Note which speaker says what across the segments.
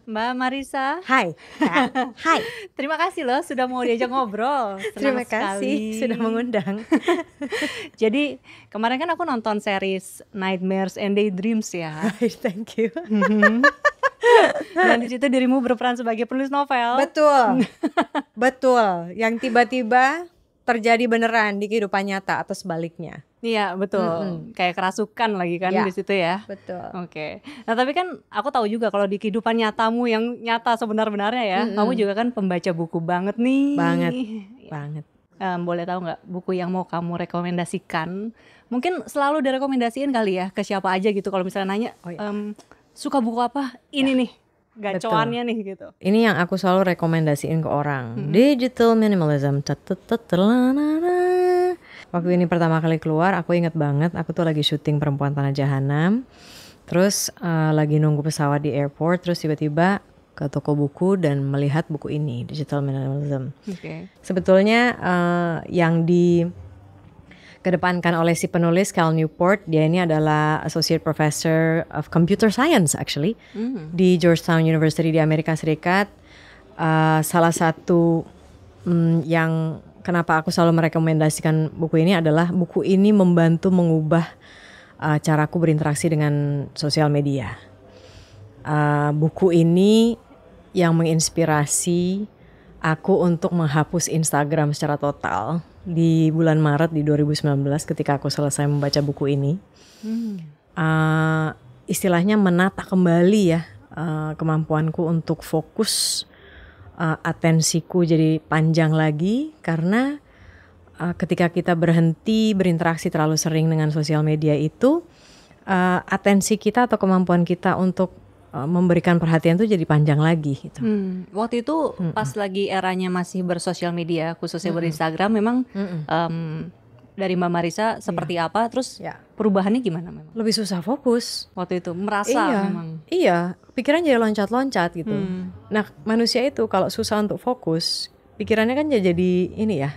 Speaker 1: Mbak Marissa.
Speaker 2: Hai. Hai.
Speaker 1: Terima kasih loh sudah mau diajak ngobrol.
Speaker 2: Terima kasih sudah mengundang.
Speaker 1: Jadi kemarin kan aku nonton series Nightmares and Daydreams ya.
Speaker 2: Thank you.
Speaker 1: Dan di situ dirimu berperan sebagai penulis novel.
Speaker 2: Betul. Betul. Yang tiba-tiba terjadi beneran di kehidupan nyata atau sebaliknya.
Speaker 1: Iya betul. Kayak kerasukan lagi kan di situ ya.
Speaker 2: Betul.
Speaker 1: Oke. Nah tapi kan aku tahu juga kalau di kehidupan nyatamu yang nyata sebenar-benarnya ya, kamu juga kan pembaca buku banget nih.
Speaker 2: Banget.
Speaker 1: Boleh tahu nggak buku yang mau kamu rekomendasikan? Mungkin selalu direkomendasiin kali ya ke siapa aja gitu. Kalau misalnya nanya, suka buku apa? Ini nih. Gacoannya nih gitu.
Speaker 2: Ini yang aku selalu rekomendasiin ke orang. Digital Minimalism. Waktu ini pertama kali keluar, aku inget banget. Aku tuh lagi syuting Perempuan Tanah Jahanam. Terus lagi nunggu pesawat di airport. Terus tiba-tiba ke toko buku dan melihat buku ini, Digital Minimalism. Sebetulnya yang dikedepankan oleh si penulis Cal Newport, dia ini adalah Associate Professor of Computer Science actually di Georgetown University di Amerika Serikat. Salah satu yang kenapa aku selalu merekomendasikan buku ini adalah buku ini membantu mengubah caraku berinteraksi dengan sosial media. Buku ini yang menginspirasi aku untuk menghapus Instagram secara total di bulan Maret di 2019 ketika aku selesai membaca buku ini. Istilahnya menata kembali ya kemampuanku untuk fokus, atensiku jadi panjang lagi karena ketika kita berhenti berinteraksi terlalu sering dengan sosial media itu atensi kita atau kemampuan kita untuk memberikan perhatian tuh jadi panjang lagi gitu.
Speaker 1: Waktu itu pas lagi eranya masih bersosial media khususnya berinstagram memang dari Mbak Marissa seperti apa terus perubahannya gimana memang?
Speaker 2: Lebih susah fokus
Speaker 1: waktu itu merasa memang.
Speaker 2: Iya, pikiran jadi loncat-loncat gitu. Nah manusia itu kalau susah untuk fokus pikirannya kan jadi ini ya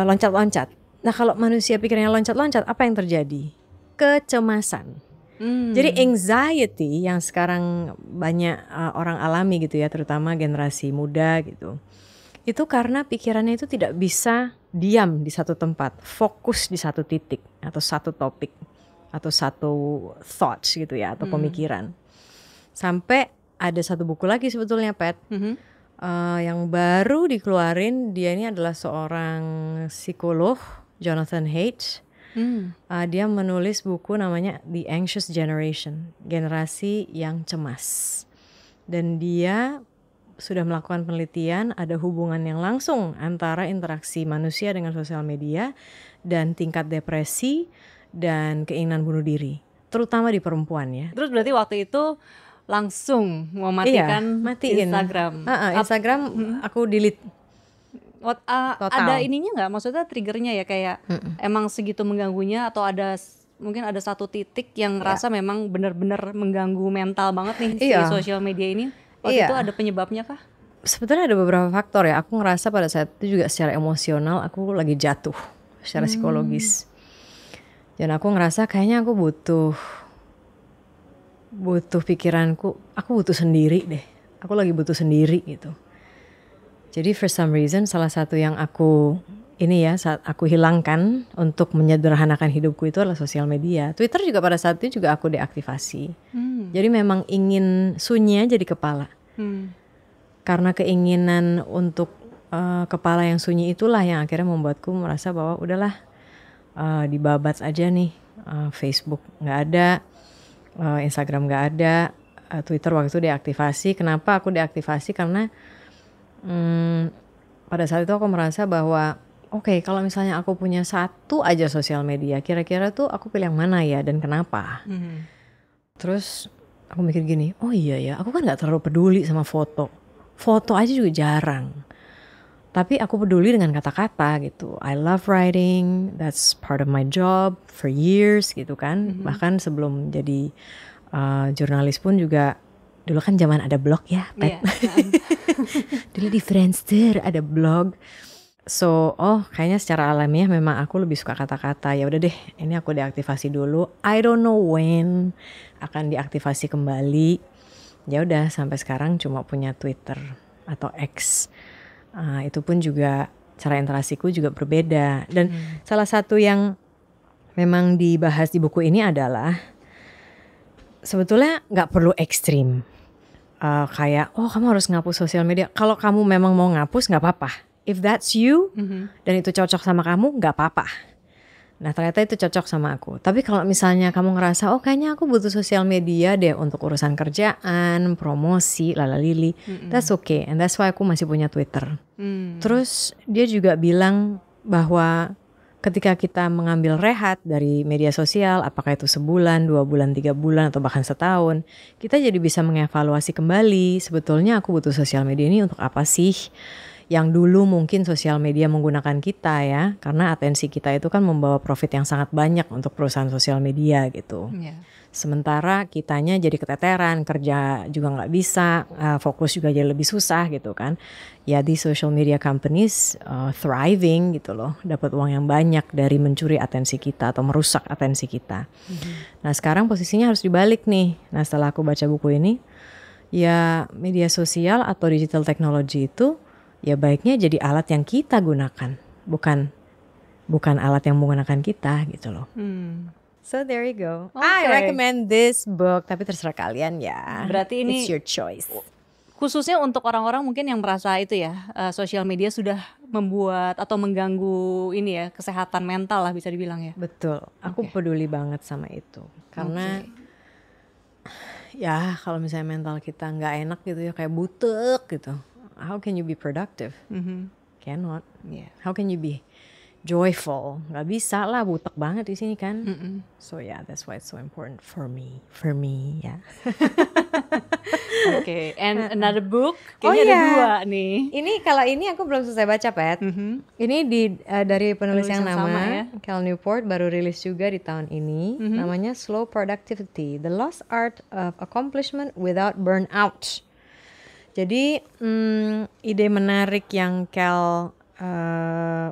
Speaker 2: loncat-loncat. Nah kalau manusia pikirannya loncat-loncat apa yang terjadi? Kecemasan. Jadi anxiety yang sekarang banyak orang alami gitu ya, terutama generasi muda gitu. Itu karena pikirannya itu tidak bisa diam di satu tempat, fokus di satu titik atau satu topik atau satu thoughts gitu ya atau pemikiran. Sampai ada satu buku lagi sebetulnya Pat, yang baru dikeluarin, dia ini adalah seorang psikolog, Jonathan Haidt. Dia menulis buku namanya The Anxious Generation, generasi yang cemas. Dan dia sudah melakukan penelitian ada hubungan yang langsung antara interaksi manusia dengan sosial media dan tingkat depresi dan keinginan bunuh diri, terutama di perempuan ya.
Speaker 1: Terus berarti waktu itu langsung mematikan Instagram.
Speaker 2: Instagram aku delete.
Speaker 1: Ada ininya nggak? Maksudnya triggernya ya kayak emang segitu mengganggunya atau mungkin ada satu titik yang rasa memang benar-benar mengganggu mental banget nih si sosial media ini. Waktu itu ada penyebabnya kah?
Speaker 2: Sebetulnya ada beberapa faktor ya. Aku ngerasa pada saat itu juga secara emosional aku lagi jatuh secara psikologis. Dan aku ngerasa kayaknya aku butuh pikiranku, aku butuh sendiri deh. Aku lagi butuh sendiri gitu. Jadi for some reason salah satu yang aku saat aku hilangkan untuk menyederhanakan hidupku itu adalah sosial media. Twitter juga pada saat itu juga aku deaktivasi. Jadi memang ingin sunyi aja di kepala. Karena keinginan untuk kepala yang sunyi itulah yang akhirnya membuatku merasa bahwa udahlah dibabat aja nih. Facebook nggak ada, Instagram nggak ada, Twitter waktu itu deaktivasi. Kenapa aku deaktivasi? Karena pada saat itu aku merasa bahwa kalau misalnya aku punya satu aja sosial media, kira-kira tuh aku pilih yang mana ya dan kenapa? Terus aku mikir gini, oh iya ya, aku kan nggak terlalu peduli sama foto aja juga jarang. Tapi aku peduli dengan kata-kata gitu. I love writing, that's part of my job for years gitu kan. Bahkan sebelum jadi jurnalis pun juga. Dulu kan zaman ada blog ya, Pat. Dulu di Friendster ada blog. So, kayaknya secara alamiah memang aku lebih suka kata-kata. Ya udah deh, ini aku deaktivasi dulu. I don't know when akan deaktivasi kembali. Ya udah, sampai sekarang cuma punya Twitter atau X. Itu pun juga cara interaksiku juga berbeda. Dan salah satu yang memang dibahas di buku ini adalah sebetulnya nggak perlu ekstrim. Kayak kamu harus ngapus sosial media. Kalau kamu memang mau ngapus nggak apa-apa. If that's you dan itu cocok sama kamu nggak apa-apa. Nah ternyata itu cocok sama aku. Tapi kalau misalnya kamu ngerasa kayaknya aku butuh sosial media deh untuk urusan kerjaan, promosi, lalalili, that's okay. And that's why aku masih punya Twitter. Terus dia juga bilang bahwa ketika kita mengambil rehat dari media sosial, apakah itu sebulan, 2 bulan, 3 bulan, atau bahkan setahun, kita jadi bisa mengevaluasi kembali, sebetulnya aku butuh sosial media ini untuk apa sih? Yang dulu mungkin sosial media menggunakan kita ya, karena atensi kita itu kan membawa profit yang sangat banyak untuk perusahaan sosial media gitu. Sementara kitanya jadi keteteran, kerja juga nggak bisa, fokus juga jadi lebih susah gitu kan. Ya di social media companies thriving gitu loh, dapat uang yang banyak dari mencuri atensi kita atau merusak atensi kita. Nah sekarang posisinya harus dibalik nih. Nah setelah aku baca buku ini, ya media sosial atau digital technology itu ya baiknya jadi alat yang kita gunakan, bukan alat yang menggunakan kita gitu loh. So there you go. I recommend this book, tapi terserah kalian ya.
Speaker 1: Berarti ini
Speaker 2: it's your choice.
Speaker 1: Khususnya untuk orang-orang mungkin yang merasa itu ya, sosial media sudah membuat atau mengganggu ini ya, kesehatan mental lah bisa dibilang ya.
Speaker 2: Betul. Aku peduli banget sama itu. Karena ya kalau misalnya mental kita nggak enak gitu ya, kayak butek gitu. How can you be productive? Cannot. How can you be joyful? Gak bisa lah, butek banget di sini kan. So yeah, that's why it's so important for me, ya.
Speaker 1: Okay, and another book, kayaknya ada 2 nih.
Speaker 2: Ini kalau ini aku belum selesai baca, Pat. Ini dari penulis yang nama Cal Newport, baru rilis juga di tahun ini. Namanya Slow Productivity: The Lost Art of Accomplishment Without Burnout. Jadi ide menarik yang Cal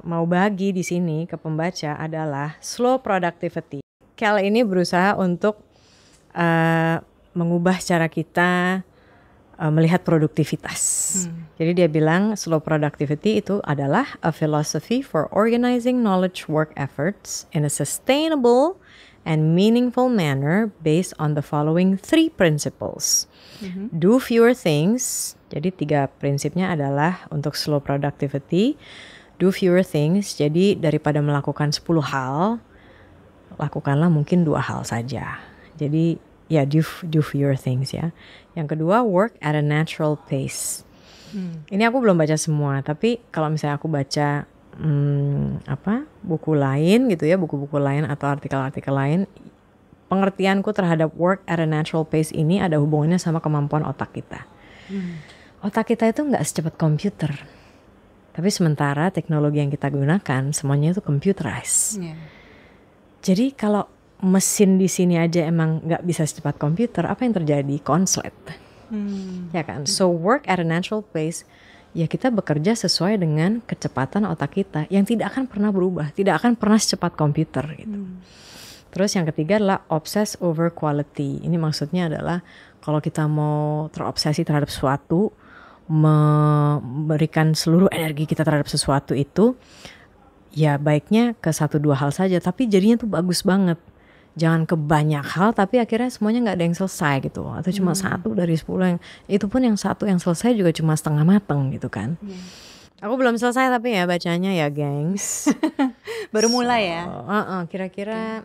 Speaker 2: mau bagi di sini ke pembaca adalah slow productivity. Cal ini berusaha untuk mengubah cara kita melihat produktivitas. Jadi dia bilang slow productivity itu adalah a philosophy for organizing knowledge work efforts in a sustainable and meaningful manner based on the following 3 principles. Do fewer things. Jadi 3 prinsipnya adalah untuk slow productivity. Do fewer things. Jadi daripada melakukan 10 hal, lakukanlah mungkin 2 hal saja. Jadi ya do fewer things ya. Yang kedua, work at a natural pace. Ini aku belum baca semua, tapi kalau misalnya aku baca buku lain gitu ya, buku-buku lain atau artikel-artikel lain, pengertianku terhadap work at a natural pace ini ada hubungannya sama kemampuan otak kita. Otak kita itu nggak secepat komputer, tapi sementara teknologi yang kita gunakan semuanya itu computerized. Jadi kalau mesin di sini aja emang nggak bisa secepat komputer, apa yang terjadi? Konslet, ya kan? So work at a natural pace, ya kita bekerja sesuai dengan kecepatan otak kita yang tidak akan pernah berubah, tidak akan pernah secepat komputer gitu. Terus yang ketiga adalah obsess over quality. Ini maksudnya adalah kalau kita mau terobsesi terhadap sesuatu, memberikan seluruh energi kita terhadap sesuatu itu, ya baiknya ke 1-2 hal saja, tapi jadinya tuh bagus banget. Jangan ke banyak hal tapi akhirnya semuanya nggak ada yang selesai gitu, atau cuma 1 dari 10 yang, itu pun yang 1 yang selesai juga cuma setengah mateng gitu kan. Aku belum selesai tapi ya bacanya ya gengs.
Speaker 1: Baru mulai ya.
Speaker 2: Kira-kira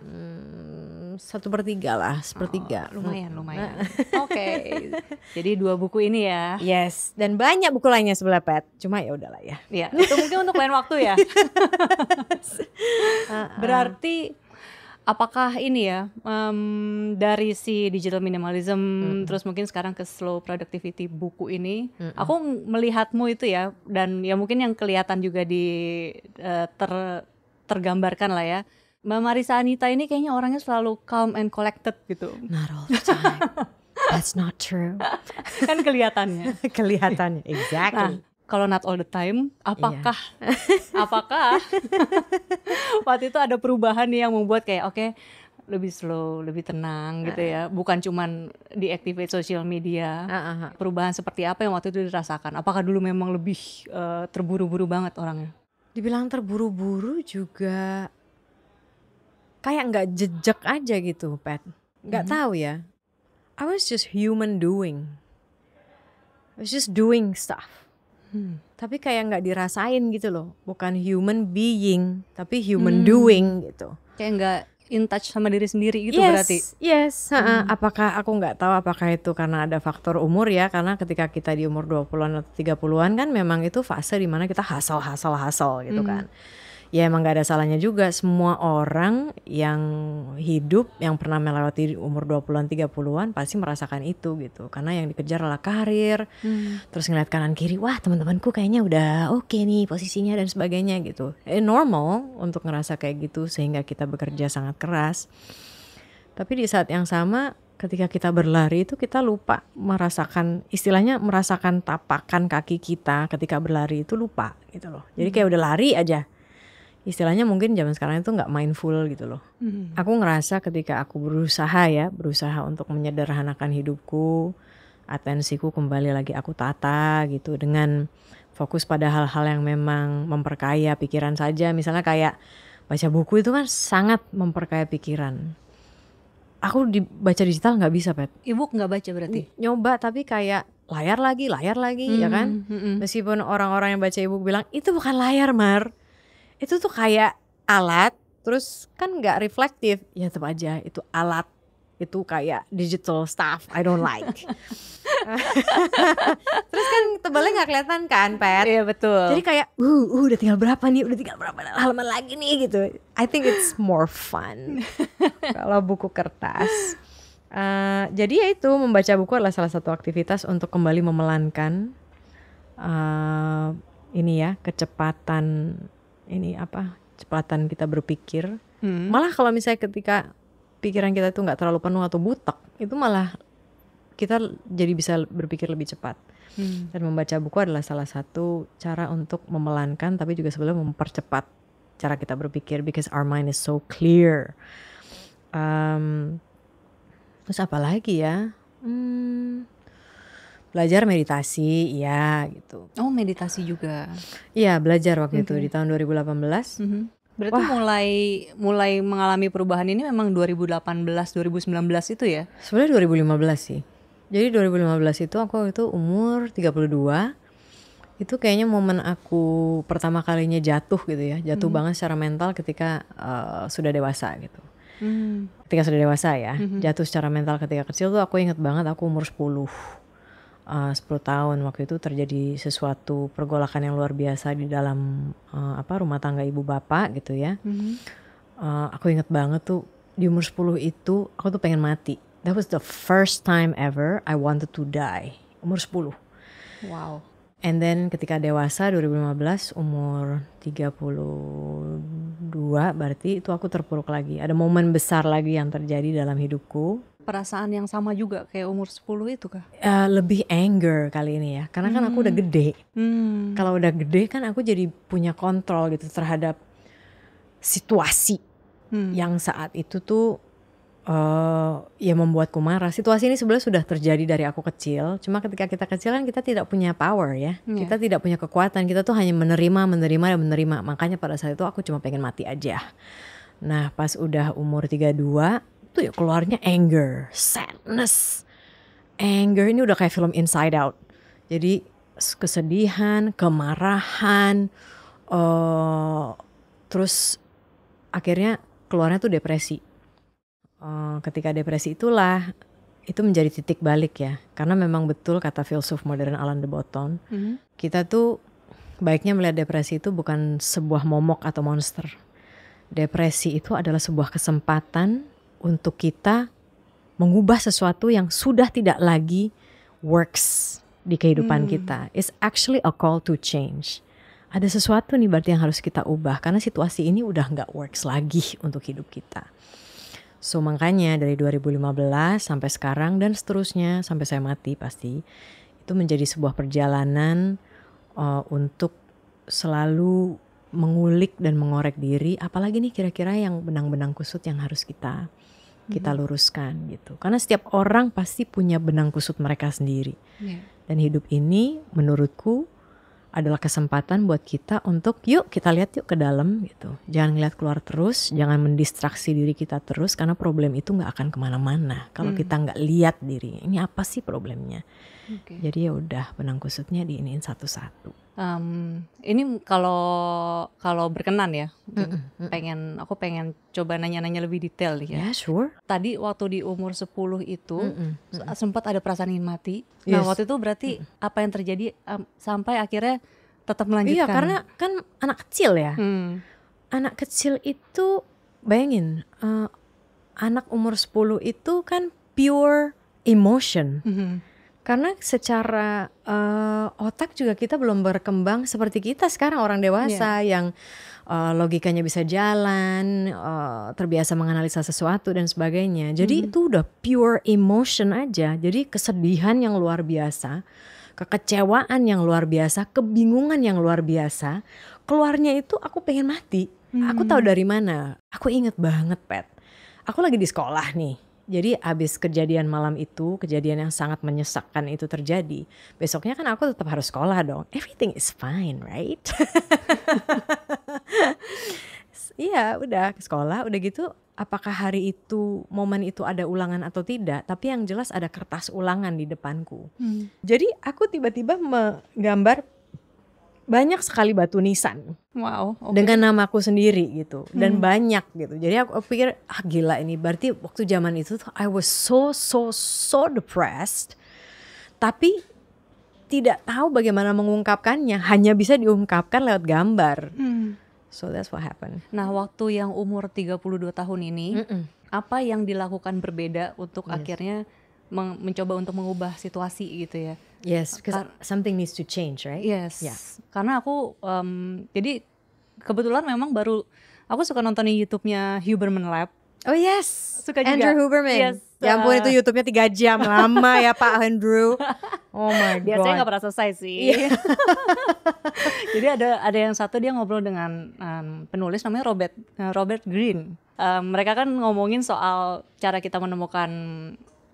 Speaker 2: 1/3 lah, 1/3.
Speaker 1: Lumayan. Oke. Jadi 2 buku ini ya.
Speaker 2: Yes, dan banyak buku lainnya sebelah Pat. Cuma ya udahlah ya.
Speaker 1: Iya, itu mungkin untuk lain waktu ya. Berarti apakah ini ya dari si digital minimalism terus mungkin sekarang ke slow productivity buku ini, aku melihatmu itu ya, dan ya mungkin yang kelihatan juga di tergambarkan lah ya, Mbak Marissa Anita ini kayaknya orangnya selalu calm and collected gitu.
Speaker 2: Not all the time. That's not true.
Speaker 1: Kan kelihatannya.
Speaker 2: Exactly.
Speaker 1: Kalau not all the time, apakah waktu itu ada perubahan nih yang membuat kayak oke, lebih slow, lebih tenang gitu ya. Bukan cuman deactivate social media. Perubahan seperti apa yang waktu itu dirasakan? Apakah dulu memang lebih terburu-buru banget orangnya?
Speaker 2: Dibilang terburu-buru juga kayak nggak jejak aja gitu, Pat. Nggak tahu ya. I was just human doing. I was just doing stuff. Tapi kayak nggak dirasain gitu loh. Bukan human being, tapi human doing gitu.
Speaker 1: Kayak nggak in touch sama diri sendiri gitu berarti?
Speaker 2: Yes. Apakah aku nggak tahu apakah itu karena ada faktor umur ya. Karena ketika kita di umur 20-an atau 30-an kan memang itu fase dimana kita hustle gitu kan. Ya emang gak ada salahnya juga, semua orang yang hidup yang pernah melewati umur 20-an 30-an pasti merasakan itu gitu. Karena yang dikejar adalah karir, terus ngeliat kanan kiri, wah teman-temanku kayaknya udah oke nih posisinya dan sebagainya gitu. Normal untuk ngerasa kayak gitu sehingga kita bekerja sangat keras. Tapi di saat yang sama ketika kita berlari itu kita lupa merasakan, istilahnya merasakan tapakan kaki kita ketika berlari itu lupa gitu loh. Jadi kayak udah lari aja. Istilahnya mungkin zaman sekarang itu gak mindful gitu loh. Aku ngerasa ketika aku berusaha untuk menyederhanakan hidupku, atensiku kembali lagi aku tata gitu dengan fokus pada hal-hal yang memang memperkaya pikiran saja. Misalnya kayak baca buku itu kan sangat memperkaya pikiran. Aku baca digital gak bisa, Pet.
Speaker 1: E-book gak baca berarti?
Speaker 2: Nyoba tapi kayak layar lagi ya kan. Meskipun orang-orang yang baca e-book bilang itu bukan layar, Mar. Itu tuh kayak alat, terus kan gak reflektif. Ya tetap aja itu alat, itu kayak digital stuff I don't like. Terus kan tebalnya gak kelihatan kan, Pat?
Speaker 1: Iya betul.
Speaker 2: Jadi kayak udah tinggal berapa halaman lagi nih gitu. I think it's more fun kalau buku kertas. Jadi ya itu, membaca buku adalah salah satu aktivitas untuk kembali memelankan kecepatan kita berpikir. Malah kalau misalnya ketika pikiran kita itu nggak terlalu penuh atau butek, itu malah kita jadi bisa berpikir lebih cepat. Dan membaca buku adalah salah satu cara untuk memelankan, tapi juga sebenarnya mempercepat cara kita berpikir, because our mind is so clear. Terus apa lagi ya? Belajar meditasi, ya gitu.
Speaker 1: Oh, meditasi juga.
Speaker 2: Iya, belajar waktu itu di tahun 2018.
Speaker 1: Berarti mulai mengalami perubahan ini memang 2018-2019 itu ya?
Speaker 2: Sebenarnya 2015 sih. Jadi 2015 itu aku itu umur 32. Itu kayaknya momen aku pertama kalinya jatuh gitu ya. Jatuh banget secara mental ketika sudah dewasa gitu. Ketika sudah dewasa ya. Jatuh secara mental ketika kecil tuh aku inget banget aku umur 10 tahun. Waktu itu terjadi sesuatu pergolakan yang luar biasa di dalam rumah tangga ibu bapak gitu ya. Aku inget banget tuh di umur 10 itu aku tuh pengen mati. That was the first time ever I wanted to die. Umur 10.
Speaker 1: Wow.
Speaker 2: And then ketika dewasa 2015 umur 32 berarti itu aku terpuruk lagi. Ada momen besar lagi yang terjadi dalam hidupku.
Speaker 1: Perasaan yang sama juga kayak umur 10 itu kah?
Speaker 2: Lebih anger kali ini ya. Karena kan aku udah gede. Kalau udah gede kan aku jadi punya kontrol gitu terhadap situasi yang saat itu tuh ya membuatku marah. Situasi ini sebenarnya sudah terjadi dari aku kecil. Cuma ketika kita kecil kan kita tidak punya power ya. Kita tidak punya kekuatan. Kita tuh hanya menerima. Makanya pada saat itu aku cuma pengen mati aja. Nah pas udah umur 32 tuh ya keluarnya anger, sadness. Anger ini udah kayak film Inside Out. Jadi kesedihan, kemarahan, terus akhirnya keluarnya tuh depresi. Ketika depresi itulah itu menjadi titik balik ya. Karena memang betul kata filsuf modern Alain de Botton, kita tuh baiknya melihat depresi itu bukan sebuah momok atau monster. Depresi itu adalah sebuah kesempatan untuk kita mengubah sesuatu yang sudah tidak lagi works di kehidupan kita. It's actually a call to change. Ada sesuatu nih berarti yang harus kita ubah karena situasi ini udah gak works lagi untuk hidup kita. So makanya dari 2015 sampai sekarang dan seterusnya sampai saya mati pasti itu menjadi sebuah perjalanan untuk selalu mengulik dan mengorek diri, apalagi nih kira-kira yang benang-benang kusut yang harus kita luruskan gitu. Karena setiap orang pasti punya benang kusut mereka sendiri. Dan hidup ini menurutku adalah kesempatan buat kita untuk yuk kita lihat yuk ke dalam gitu. Jangan ngeliat keluar terus, jangan mendistraksi diri kita terus, karena problem itu gak akan kemana-mana kalau kita gak lihat diri. Ini apa sih problemnya? Jadi ya udah, benang kusutnya diiniin satu-satu.
Speaker 1: Ini kalau berkenan ya, aku pengen coba nanya-nanya lebih detail nih ya.
Speaker 2: Yeah, sure.
Speaker 1: Tadi waktu di umur 10 itu sempat ada perasaan ingin mati. Nah waktu itu berarti apa yang terjadi sampai akhirnya tetap melanjutkan?
Speaker 2: Iya, karena kan anak kecil ya. Anak kecil itu bayangin, anak umur 10 itu kan pure emotion. Karena secara otak juga kita belum berkembang seperti kita sekarang orang dewasa yang logikanya bisa jalan, terbiasa menganalisa sesuatu dan sebagainya. Jadi itu udah pure emotion aja. Jadi kesedihan yang luar biasa, kekecewaan yang luar biasa, kebingungan yang luar biasa. Keluarnya itu aku pengen mati. Aku tahu dari mana. Aku inget banget, Pet. Aku lagi di sekolah nih. Jadi abis kejadian malam itu, kejadian yang sangat menyesakkan itu terjadi, besoknya kan aku tetap harus sekolah dong. Everything is fine, right? Iya, udah ke sekolah, udah gitu apakah hari itu, momen itu ada ulangan atau tidak, tapi yang jelas ada kertas ulangan di depanku. Jadi aku tiba-tiba menggambar banyak sekali batu nisan.
Speaker 1: Wow,
Speaker 2: dengan namaku sendiri gitu. Dan banyak gitu. Jadi aku pikir gila ini. Berarti waktu zaman itu tuh I was so depressed. Tapi tidak tahu bagaimana mengungkapkannya. Hanya bisa diungkapkan lewat gambar. So that's what happened.
Speaker 1: Nah waktu yang umur 32 tahun ini, apa yang dilakukan berbeda untuk akhirnya mencoba untuk mengubah situasi gitu ya?
Speaker 2: Yes, because something needs to change, right?
Speaker 1: Yes, karena aku jadi kebetulan memang aku suka nontonin YouTube-nya Huberman Lab.
Speaker 2: Oh yes,
Speaker 1: suka juga.
Speaker 2: Andrew Huberman. Yes. Ya ampun itu YouTube-nya 3 jam, lama ya Pak Andrew. Oh my God.
Speaker 1: Biasanya nggak pernah selesai sih. Jadi ada yang satu dia ngobrol dengan penulis namanya Robert Greene. Mereka kan ngomongin soal cara kita menemukan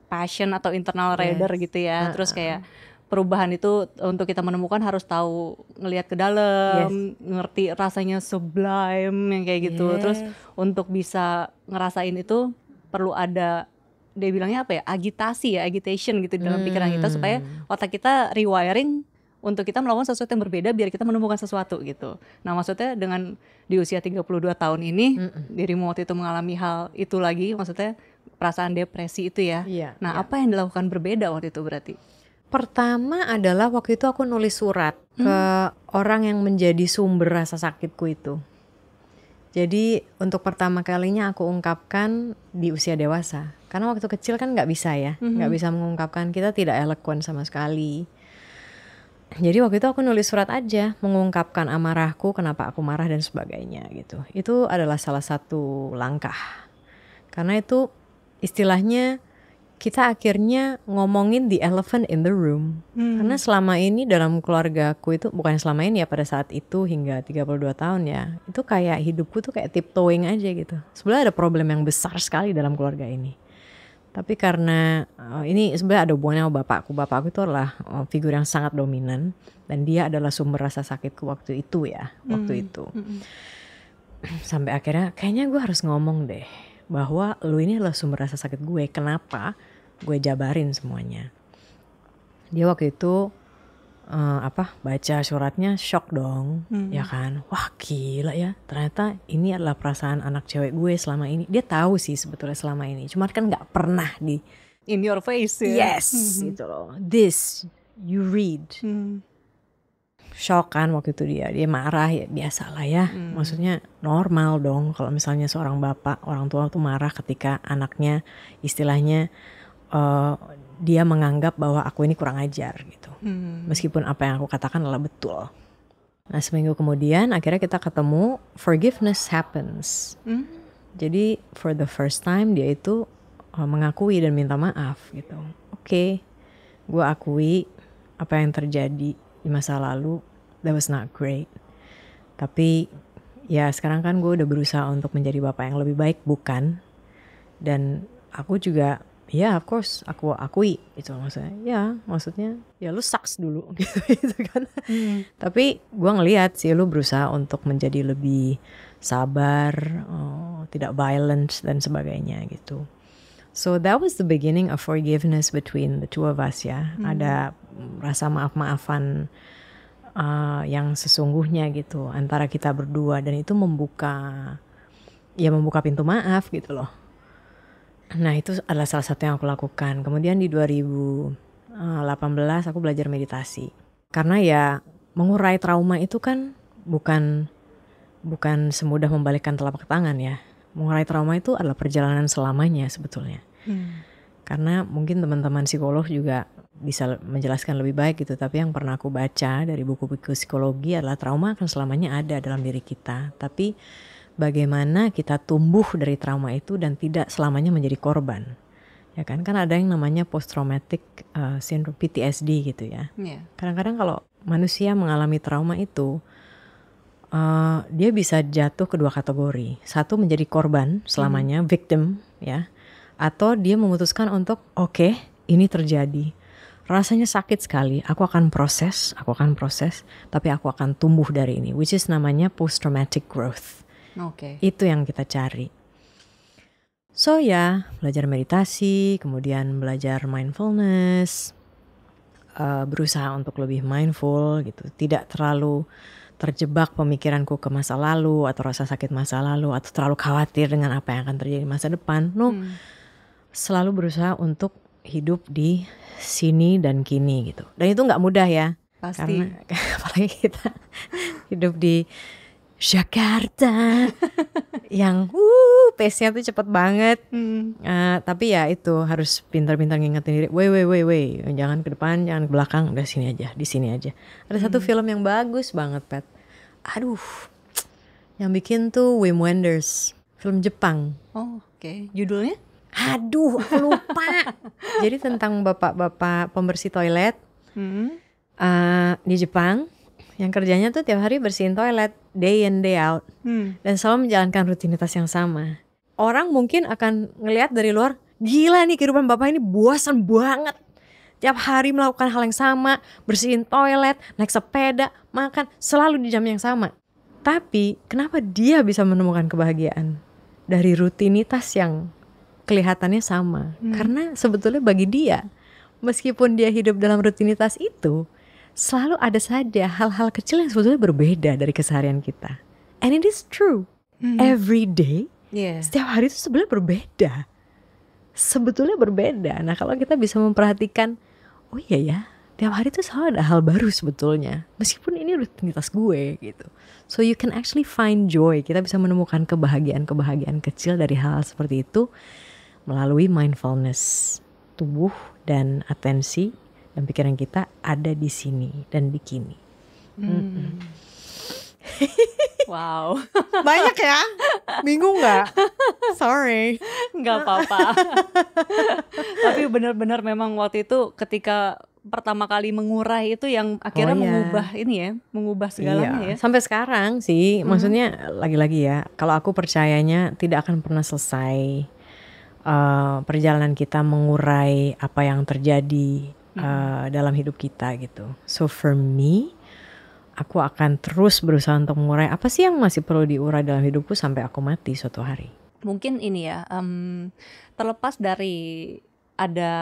Speaker 1: passion atau internal rider gitu ya. Terus kayak perubahan itu untuk kita menemukan harus tahu ngelihat ke dalam, ngerti rasanya sublime yang kayak gitu. Terus untuk bisa ngerasain itu perlu ada, dia bilangnya apa ya, agitation gitu di dalam pikiran kita supaya otak kita rewiring untuk kita melakukan sesuatu yang berbeda biar kita menemukan sesuatu gitu. Nah maksudnya dengan di usia 32 tahun ini dirimu waktu itu mengalami hal itu lagi, maksudnya perasaan depresi itu ya. Nah apa yang dilakukan berbeda waktu itu berarti?
Speaker 2: Pertama adalah waktu itu aku nulis surat ke orang yang menjadi sumber rasa sakitku itu. Jadi untuk pertama kalinya aku ungkapkan di usia dewasa. Karena waktu kecil kan gak bisa ya, gak bisa mengungkapkan, kita tidak eloquent sama sekali. Jadi waktu itu aku nulis surat aja, mengungkapkan amarahku, kenapa aku marah dan sebagainya gitu. Itu adalah salah satu langkah. Karena itu istilahnya kita akhirnya ngomongin the elephant in the room. Karena selama ini dalam keluargaku itu, bukan selama ini ya, pada saat itu hingga 32 tahun ya, itu kayak hidupku tuh kayak tiptoeing aja gitu. Sebenarnya ada problem yang besar sekali dalam keluarga ini. Tapi karena ini sebenarnya ada hubungannya sama bapakku. Bapakku itu adalah figur yang sangat dominan. Dan dia adalah sumber rasa sakitku waktu itu ya. Waktu itu. Sampai akhirnya kayaknya gue harus ngomong deh. Bahwa lu ini adalah sumber rasa sakit gue. Kenapa? Gue jabarin semuanya. Dia waktu itu baca suratnya shock dong. Ya kan. Wah gila ya. Ternyata ini adalah perasaan anak cewek gue selama ini. Dia tahu sih sebetulnya selama ini. Cuma kan gak pernah di
Speaker 1: in your face ya.
Speaker 2: Yes gitu loh. This you read. Shock kan waktu itu dia marah ya, biasa lah ya. Maksudnya normal dong kalau misalnya seorang bapak, orang tua tuh marah ketika anaknya istilahnya dia menganggap bahwa aku ini kurang ajar gitu. Meskipun apa yang aku katakan adalah betul. Nah seminggu kemudian akhirnya kita ketemu, forgiveness happens. Jadi for the first time dia itu mengakui dan minta maaf gitu. Oke, gue akui apa yang terjadi di masa lalu that was not great. Tapi ya sekarang kan gue udah berusaha untuk menjadi bapak yang lebih baik, bukan? Dan aku juga, ya of course aku akui itu, maksudnya ya lu sucks dulu gitu kan. Tapi gue ngelihat sih lu berusaha untuk menjadi lebih sabar, tidak violent dan sebagainya gitu. So that was the beginning of forgiveness between the two of us ya. Ada rasa maaf-maafan yang sesungguhnya gitu antara kita berdua, dan itu membuka pintu maaf gitu loh. Nah itu adalah salah satu yang aku lakukan. Kemudian di 2018 aku belajar meditasi. Karena ya mengurai trauma itu kan bukan semudah membalikkan telapak tangan ya. Mengurai trauma itu adalah perjalanan selamanya sebetulnya. Karena mungkin teman-teman psikolog juga bisa menjelaskan lebih baik gitu. Tapi yang pernah aku baca dari buku-buku psikologi adalah trauma akan selamanya ada dalam diri kita. Tapi bagaimana kita tumbuh dari trauma itu dan tidak selamanya menjadi korban. Ya kan ada yang namanya post traumatic syndrome, PTSD gitu ya. Kadang-kadang kalau manusia mengalami trauma itu, dia bisa jatuh ke dua kategori. Satu, menjadi korban selamanya, victim ya. Atau dia memutuskan untuk oke, ini terjadi. Rasanya sakit sekali, aku akan proses, tapi aku akan tumbuh dari ini, which is namanya post traumatic growth. Itu yang kita cari. So ya, belajar meditasi, kemudian belajar mindfulness, berusaha untuk lebih mindful gitu, tidak terlalu terjebak pemikiranku ke masa lalu atau rasa sakit masa lalu atau terlalu khawatir dengan apa yang akan terjadi masa depan. Selalu berusaha untuk hidup di sini dan kini gitu. Dan itu nggak mudah ya.
Speaker 1: Pasti.
Speaker 2: Karena apalagi kita hidup di Jakarta yang pace-nya tuh cepet banget. Tapi ya itu harus pintar-pintar ngingetin diri. Wait, jangan ke depan, jangan ke belakang, udah di sini aja. Ada satu film yang bagus banget, Pat. Aduh, yang bikin tuh Wim Wenders, film Jepang.
Speaker 1: Judulnya?
Speaker 2: Aduh, aku lupa. Jadi tentang bapak-bapak pembersih toilet di Jepang, yang kerjanya tuh tiap hari bersihin toilet, day in day out, dan selalu menjalankan rutinitas yang sama. Orang mungkin akan ngelihat dari luar, gila nih kehidupan bapak ini bosan banget. Tiap hari melakukan hal yang sama, bersihin toilet, naik sepeda, makan, selalu di jam yang sama. Tapi kenapa dia bisa menemukan kebahagiaan dari rutinitas yang kelihatannya sama? Karena sebetulnya bagi dia, meskipun dia hidup dalam rutinitas itu, selalu ada saja hal-hal kecil yang sebetulnya berbeda dari keseharian kita. And it is true. Every day, setiap hari itu sebenarnya berbeda. Sebetulnya berbeda. Nah kalau kita bisa memperhatikan, oh iya ya, tiap hari itu selalu ada hal baru sebetulnya. Meskipun ini rutinitas gue gitu. So you can actually find joy. Kita bisa menemukan kebahagiaan-kebahagiaan kecil dari hal seperti itu melalui mindfulness. Tubuh dan atensi dan pikiran kita ada di sini dan di kini.
Speaker 1: Wow.
Speaker 2: Banyak ya? Bingung gak? Sorry.
Speaker 1: Gak apa-apa. Tapi benar-benar memang waktu itu ketika pertama kali mengurai itu yang akhirnya mengubah segalanya ya.
Speaker 2: Sampai sekarang sih, maksudnya lagi-lagi ya, kalau aku percayanya tidak akan pernah selesai perjalanan kita mengurai apa yang terjadi dalam hidup kita gitu. So for me, aku akan terus berusaha untuk mengurai apa sih yang masih perlu diurai dalam hidupku sampai aku mati suatu hari.
Speaker 1: Mungkin ini ya, terlepas dari ada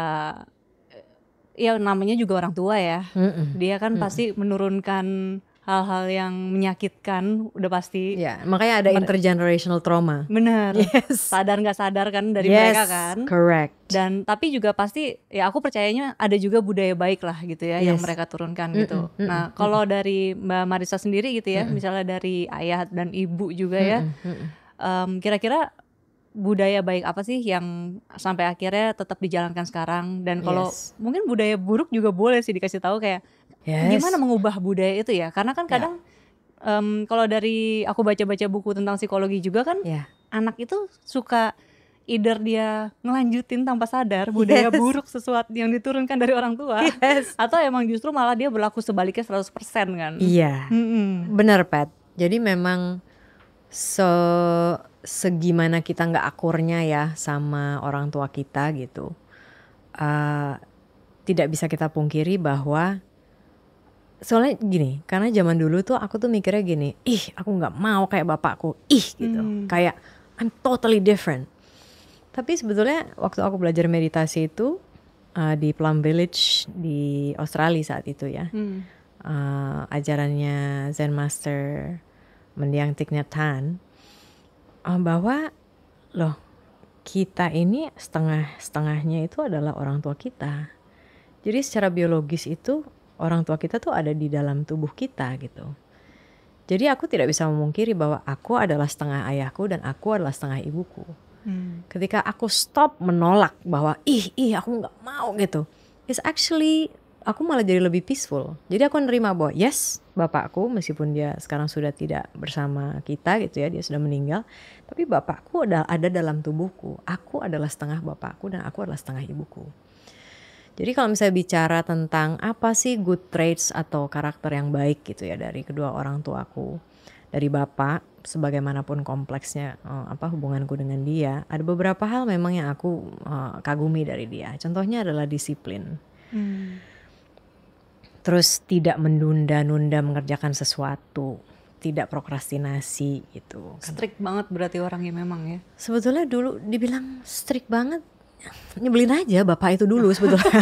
Speaker 1: ya namanya juga orang tua ya. Dia kan pasti menurunkan hal-hal yang menyakitkan, udah pasti.
Speaker 2: Ya, makanya ada intergenerational trauma.
Speaker 1: Bener, sadar nggak sadar kan dari mereka kan.
Speaker 2: Correct.
Speaker 1: Dan tapi juga pasti, ya aku percayanya ada juga budaya baik lah gitu ya yang mereka turunkan gitu. Nah kalau dari Mbak Marissa sendiri gitu ya, misalnya dari ayah dan ibu juga ya, kira-kira budaya baik apa sih yang sampai akhirnya tetap dijalankan sekarang? Dan kalau mungkin budaya buruk juga boleh sih dikasih tahu kayak gimana mengubah budaya itu ya? Karena kan kadang kalau dari aku baca-baca buku tentang psikologi juga kan, anak itu suka either dia ngelanjutin tanpa sadar budaya buruk sesuatu yang diturunkan dari orang tua, atau emang justru malah dia berlaku sebaliknya 100% kan.
Speaker 2: Iya, bener Pat. Jadi memang segimana kita gak akurnya ya sama orang tua kita gitu, tidak bisa kita pungkiri bahwa soalnya gini, karena zaman dulu tuh aku tuh mikirnya gini, aku gak mau kayak bapakku, gitu, kayak I'm totally different. Tapi sebetulnya waktu aku belajar meditasi itu di Plum Village di Australia saat itu ya, ajarannya Zen Master Mendiang Thich Nhat Hanh, bahwa loh kita ini setengahnya itu adalah orang tua kita. Jadi secara biologis itu orang tua kita tuh ada di dalam tubuh kita gitu. Jadi aku tidak bisa memungkiri bahwa aku adalah setengah ayahku dan aku adalah setengah ibuku. Ketika aku stop menolak bahwa aku nggak mau gitu, it's actually aku malah jadi lebih peaceful. Jadi aku nerima bahwa yes, bapakku meskipun dia sekarang sudah tidak bersama kita gitu ya, dia sudah meninggal, tapi bapakku ada dalam tubuhku. Aku adalah setengah bapakku dan aku adalah setengah ibuku. Jadi kalau misalnya bicara tentang apa sih good traits atau karakter yang baik gitu ya dari kedua orang tuaku, dari bapak, sebagaimanapun kompleksnya hubunganku dengan dia, ada beberapa hal memang yang aku kagumi dari dia. Contohnya adalah disiplin. Terus tidak menunda-nunda mengerjakan sesuatu, tidak prokrastinasi gitu.
Speaker 1: Strict banget berarti orangnya memang ya.
Speaker 2: Sebetulnya dulu dibilang strict banget, nyebelin aja bapak itu dulu sebetulnya.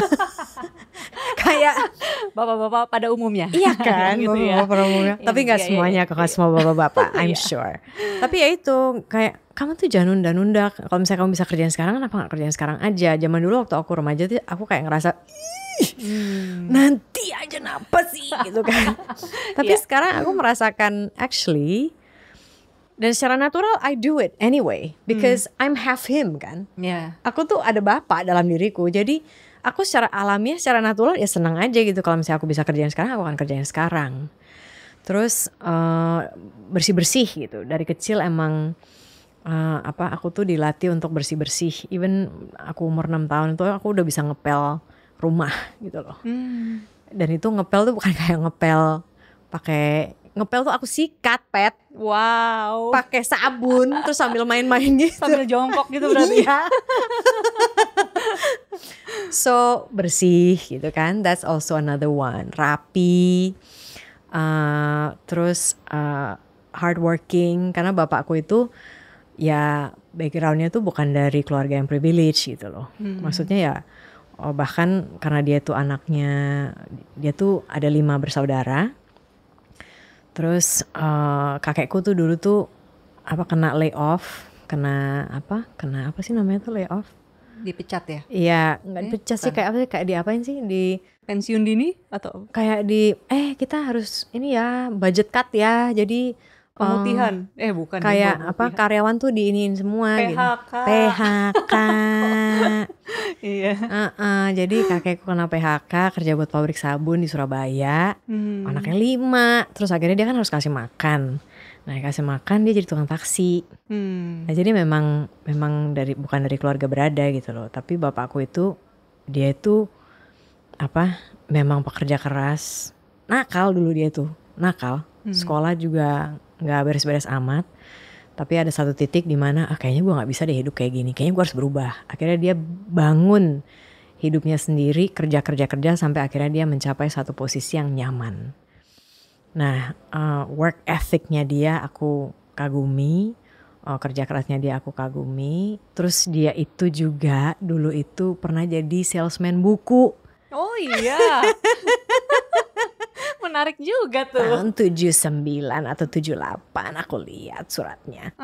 Speaker 2: Kayak
Speaker 1: bapak-bapak pada umumnya.
Speaker 2: Iya kan, gitu ya. Bapak pada umumnya. Tapi gak semuanya, gak semua bapak-bapak, I'm sure. Tapi ya itu, kayak kamu tuh jangan nunda-nunda. Kalau misalnya kamu bisa kerjain sekarang, kenapa gak kerjain sekarang aja? Zaman dulu waktu aku remaja tuh aku kayak ngerasa nanti aja napa sih gitu kan. Tapi sekarang aku merasakan actually, dan secara natural I do it anyway because I'm half him kan. Aku tuh ada bapak dalam diriku. Jadi aku secara alamiah, secara natural ya senang aja gitu. Kalau misalnya aku bisa kerjain sekarang, aku akan kerjain sekarang. Terus bersih-bersih gitu. Dari kecil emang aku tuh dilatih untuk bersih-bersih. Even aku umur 6 tahun itu aku udah bisa ngepel rumah gitu loh. Dan itu ngepel tuh bukan kayak ngepel pakai, ngepel tuh aku sikat Pet.
Speaker 1: Wow.
Speaker 2: Pakai sabun terus sambil main-main gitu.
Speaker 1: Sambil jongkok gitu berarti.
Speaker 2: Iya. So bersih gitu kan. That's also another one. Rapi. Terus hardworking. Karena bapakku itu ya backgroundnya tuh bukan dari keluarga yang privilege gitu loh. Maksudnya ya bahkan karena dia tuh anaknya, dia tuh ada 5 bersaudara. Terus kakekku tuh dulu tuh kena layoff, kena apa sih namanya tuh layoff?
Speaker 1: Dipecat ya?
Speaker 2: Iya, nggak dipecat sih, kayak apa sih, kayak diapain sih, di
Speaker 1: pensiun dini atau
Speaker 2: kayak di kita harus ini ya budget cut ya, jadi
Speaker 1: pemutihan, bukan
Speaker 2: kayak apa, karyawan tuh diiniin semua
Speaker 1: PHK.
Speaker 2: gitu. PHK.
Speaker 1: Iya.
Speaker 2: Jadi kakekku kena PHK, kerja buat pabrik sabun di Surabaya. Anaknya 5, terus akhirnya dia kan harus kasih makan. Nah kasih makan dia jadi tukang taksi. Nah jadi memang bukan dari keluarga berada gitu loh. Tapi bapakku itu, dia itu memang pekerja keras, nakal dulu dia tuh, nakal. Sekolah juga nggak beres-beres amat. Tapi ada satu titik di mana kayaknya gue nggak bisa deh hidup kayak gini, kayaknya gue harus berubah. Akhirnya dia bangun hidupnya sendiri, kerja sampai akhirnya dia mencapai satu posisi yang nyaman. Nah work ethicnya dia aku kagumi, kerja kerasnya dia aku kagumi. Terus dia itu juga dulu itu pernah jadi salesman buku.
Speaker 1: Oh iya. Menarik juga tuh.
Speaker 2: Tahun 79 atau 78 aku lihat suratnya.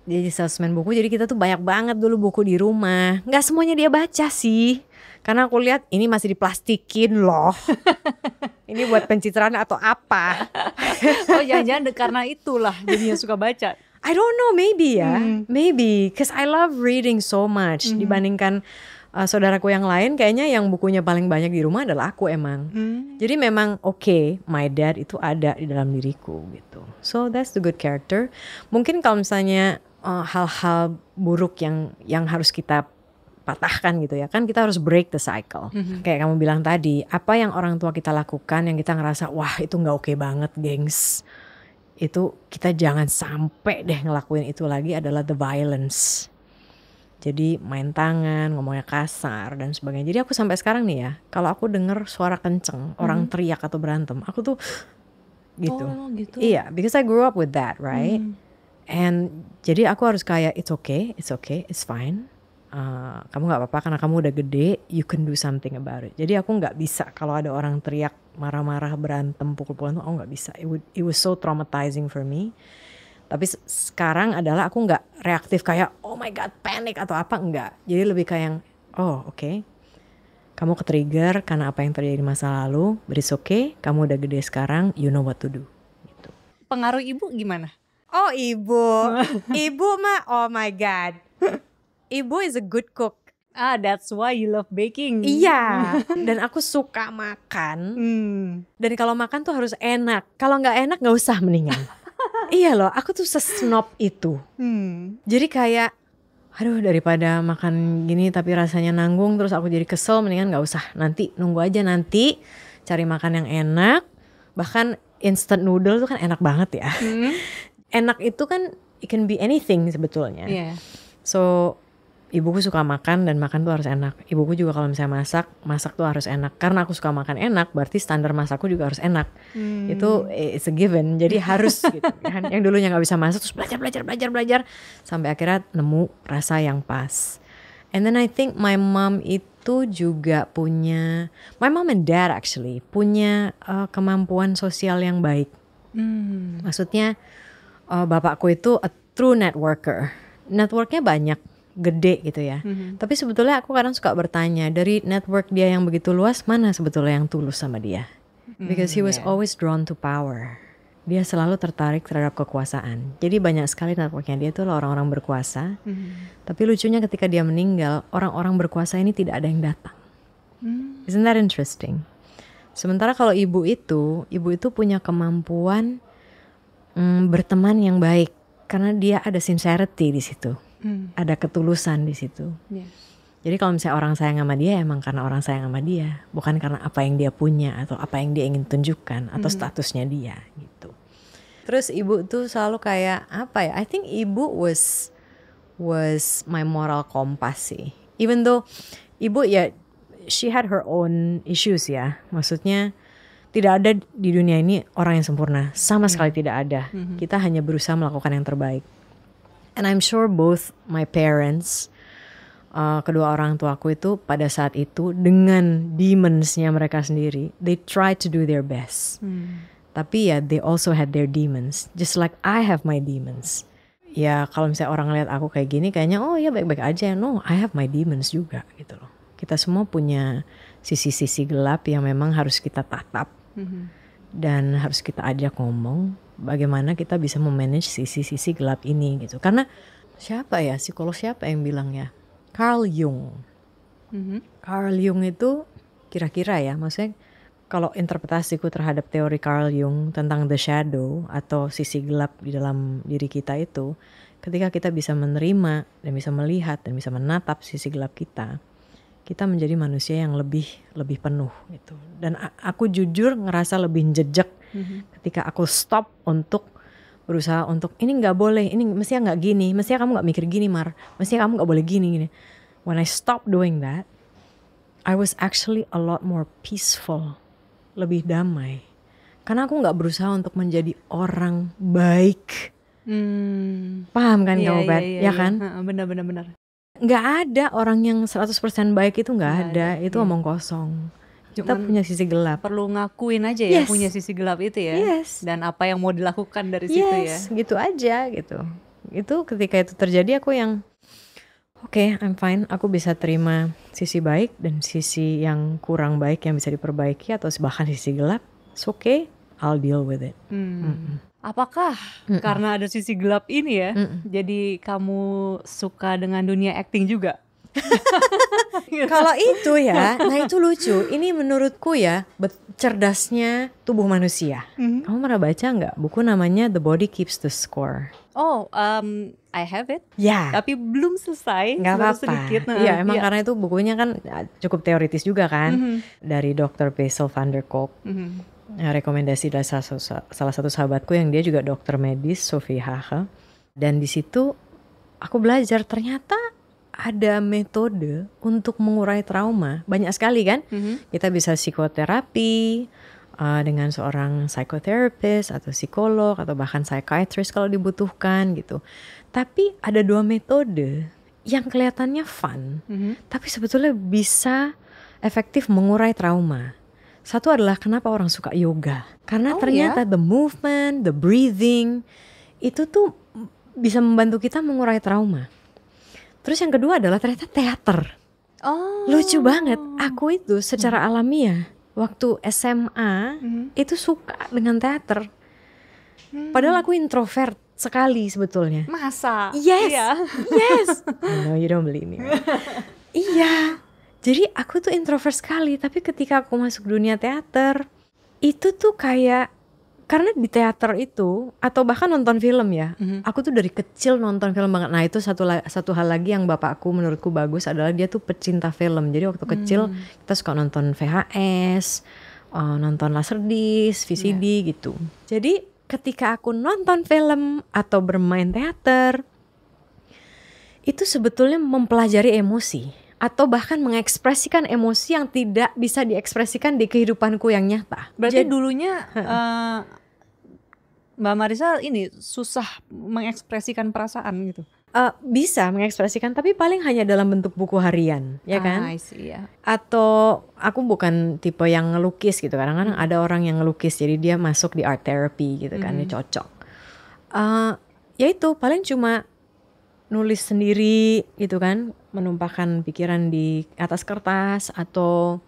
Speaker 2: Jadi salesman buku, jadi kita tuh banyak banget dulu buku di rumah. Gak semuanya dia baca sih, karena aku lihat ini masih diplastikin loh. Ini buat pencitraan atau apa.
Speaker 1: Oh jangan-jangan karena itulah jadinya suka baca.
Speaker 2: I don't know, maybe ya. Maybe, cause I love reading so much. Dibandingkan saudaraku yang lain, kayaknya yang bukunya paling banyak di rumah adalah aku emang. Jadi memang my dad itu ada di dalam diriku gitu. So that's the good character. Mungkin kalau misalnya hal-hal buruk yang harus kita patahkan gitu ya. Kan kita harus break the cycle. Kayak kamu bilang tadi, apa yang orang tua kita lakukan yang kita ngerasa wah itu gak oke banget gengs, itu kita jangan sampai deh ngelakuin itu lagi, adalah the violence. Jadi main tangan, ngomongnya kasar dan sebagainya. Jadi aku sampai sekarang nih ya, kalau aku denger suara kenceng, orang teriak atau berantem, aku tuh gitu.
Speaker 1: Gitu.
Speaker 2: Iya, because I grew up with that, right? And jadi aku harus kayak it's okay, it's fine. Kamu gak apa-apa karena kamu udah gede, you can do something about it. Jadi aku gak bisa kalau ada orang teriak, marah-marah, berantem, pukul-pukulan, aku gak bisa. It was so traumatizing for me. Tapi sekarang adalah aku gak reaktif kayak oh my god panic atau apa, enggak. Jadi lebih kayak oh oke, kamu ke-trigger karena apa yang terjadi di masa lalu, but it's okay, kamu udah gede sekarang, you know what to do gitu.
Speaker 1: Pengaruh ibu gimana?
Speaker 2: Oh ibu mah oh my god, ibu is a good cook.
Speaker 1: That's why you love baking.
Speaker 2: Iya, dan aku suka makan. Dan kalau makan tuh harus enak. Kalau nggak enak nggak usah mendingan. Iya loh, aku tuh sesnob itu. Jadi kayak, aduh daripada makan gini tapi rasanya nanggung terus aku jadi kesel, mendingan nggak usah. Nanti nunggu aja, nanti cari makan yang enak. Bahkan instant noodle tuh kan enak banget ya. Enak itu kan it can be anything sebetulnya. So ibuku suka makan dan makan tuh harus enak. Ibuku juga kalau misalnya masak tuh harus enak. Karena aku suka makan enak, berarti standar masakku juga harus enak. Itu it's a given. Jadi harus gitu kan. Yang dulunya nggak bisa masak terus belajar sampai akhirnya nemu rasa yang pas. And then I think my mom itu juga punya, my mom and dad actually punya kemampuan sosial yang baik. Maksudnya bapakku itu a true networker. Networknya banyak, gede gitu ya. Tapi sebetulnya aku kadang suka bertanya, dari network dia yang begitu luas, mana sebetulnya yang tulus sama dia? Because he was always drawn to power. Dia selalu tertarik terhadap kekuasaan. Jadi banyak sekali networknya dia tuh orang-orang berkuasa. Tapi lucunya ketika dia meninggal, orang-orang berkuasa ini tidak ada yang datang. Isn't that interesting? Sementara kalau ibu itu punya kemampuan berteman yang baik. Karena dia ada sincerity di situ. Ada ketulusan di situ. Jadi kalau misalnya orang sayang sama dia, emang karena orang sayang sama dia, bukan karena apa yang dia punya atau apa yang dia ingin tunjukkan atau statusnya dia gitu. Terus ibu tuh selalu kayak apa ya? I think ibu was my moral compass sih. Even though ibu ya she had her own issues ya. Maksudnya tidak ada di dunia ini orang yang sempurna, sama sekali tidak ada. Kita hanya berusaha melakukan yang terbaik. And I'm sure both my parents, kedua orang tuaku itu pada saat itu dengan demons-nya mereka sendiri, they try to do their best. Tapi ya they also had their demons, just like I have my demons. Ya kalau misalnya orang lihat aku kayak gini, kayaknya oh ya baik-baik aja. No, I have my demons juga gitu loh. Kita semua punya sisi-sisi gelap yang memang harus kita tatap dan harus kita ajak ngomong. Bagaimana kita bisa memanage sisi-sisi gelap ini gitu. Karena siapa ya, psikolog siapa yang bilang ya? Carl Jung. Carl Jung itu kira-kira ya, maksudnya kalau interpretasiku terhadap teori Carl Jung tentang the shadow atau sisi gelap di dalam diri kita itu, ketika kita bisa menerima dan bisa melihat dan bisa menatap sisi gelap kita menjadi manusia yang lebih penuh gitu. Dan aku jujur ngerasa lebih jejak ketika aku stop untuk berusaha untuk ini nggak boleh, ini mestinya nggak gini, mestinya kamu nggak mikir gini Mar, mestinya kamu nggak boleh gini. When I stop doing that, I was actually a lot more peaceful, lebih damai. Karena aku nggak berusaha untuk menjadi orang baik. Paham kan kamu Pat? Ya kan?
Speaker 1: Benar.
Speaker 2: Nggak ada orang yang 100% baik, itu nggak ada. Itu omong kosong. Kita punya sisi gelap.
Speaker 1: Perlu ngakuin aja ya punya sisi gelap itu ya. Dan apa yang mau dilakukan dari situ ya.
Speaker 2: Gitu aja gitu. Itu ketika itu terjadi aku yang oke, I'm fine. Aku bisa terima sisi baik dan sisi yang kurang baik yang bisa diperbaiki atau bahkan sisi gelap. It's okay, I'll deal with it.
Speaker 1: Apakah karena ada sisi gelap ini ya, jadi kamu suka dengan dunia acting juga?
Speaker 2: Kalau itu ya, nah itu lucu. Ini menurutku ya, cerdasnya tubuh manusia. Kamu pernah baca nggak buku namanya The Body Keeps the Score?
Speaker 1: Oh, I have it.
Speaker 2: Ya.
Speaker 1: Tapi belum selesai.
Speaker 2: Nggak apa-apa.
Speaker 1: Sedikit.
Speaker 2: Iya, emang karena itu bukunya kan cukup teoritis juga kan, dari Dr. Bessel van der Kolk. Rekomendasi dari salah satu sahabatku yang dia juga dokter medis, Sophie Hache. Dan di situ aku belajar ternyata ada metode untuk mengurai trauma. Banyak sekali kan. Kita bisa psikoterapi dengan seorang psikoterapis atau psikolog atau bahkan psychiatrist kalau dibutuhkan gitu. Tapi ada 2 metode yang kelihatannya fun, tapi sebetulnya bisa efektif mengurai trauma. Satu adalah kenapa orang suka yoga. Karena ternyata the movement, the breathing itu tuh bisa membantu kita mengurai trauma. Terus yang kedua adalah ternyata teater. Lucu banget. Aku itu secara alamiah waktu SMA itu suka dengan teater. Padahal aku introvert sekali sebetulnya.
Speaker 1: Masa?
Speaker 2: Yes. Yes. No, you don't believe me. Right? Iya. Jadi aku tuh introvert sekali. Tapi ketika aku masuk dunia teater, itu tuh kayak, karena di teater itu atau bahkan nonton film ya, aku tuh dari kecil nonton film banget. Nah itu satu hal lagi yang bapakku menurutku bagus adalah dia tuh pecinta film. Jadi waktu kecil kita suka nonton VHS, nonton Laserdisc, VCD gitu. Jadi ketika aku nonton film atau bermain teater, itu sebetulnya mempelajari emosi atau bahkan mengekspresikan emosi yang tidak bisa diekspresikan di kehidupanku yang nyata.
Speaker 1: Berarti dulunya Mbak Marissa ini susah mengekspresikan perasaan gitu?
Speaker 2: Bisa mengekspresikan, tapi paling hanya dalam bentuk buku harian, ya kan?
Speaker 1: I see, yeah.
Speaker 2: Atau aku bukan tipe yang ngelukis gitu. Kadang-kadang ada orang yang ngelukis, jadi dia masuk di art therapy gitu kan, dia cocok. Ya itu paling cuma nulis sendiri gitu kan, menumpahkan pikiran di atas kertas atau.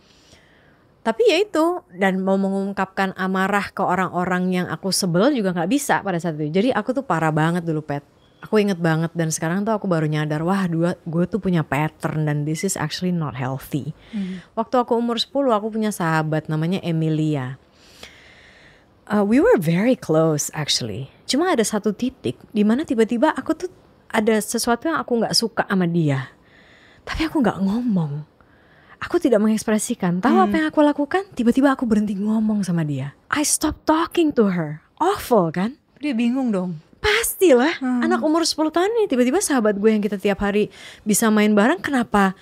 Speaker 2: Tapi ya itu, dan mau mengungkapkan amarah ke orang-orang yang aku sebel juga gak bisa pada saat itu. Jadi aku tuh parah banget dulu, Pet. Aku inget banget, dan sekarang tuh aku baru nyadar, wah gue tuh punya pattern dan this is actually not healthy. Waktu aku umur 10, aku punya sahabat namanya Emilia. We were very close actually. Cuma ada satu titik di mana tiba-tiba aku tuh ada sesuatu yang aku gak suka sama dia. Tapi aku gak ngomong. Aku tidak mengekspresikan. Tahu apa yang aku lakukan? Tiba-tiba aku berhenti ngomong sama dia. I stopped talking to her. Awful kan?
Speaker 1: Dia bingung dong.
Speaker 2: Pastilah. Anak umur 10 tahun nih, tiba-tiba sahabat gue yang kita tiap hari bisa main bareng, kenapa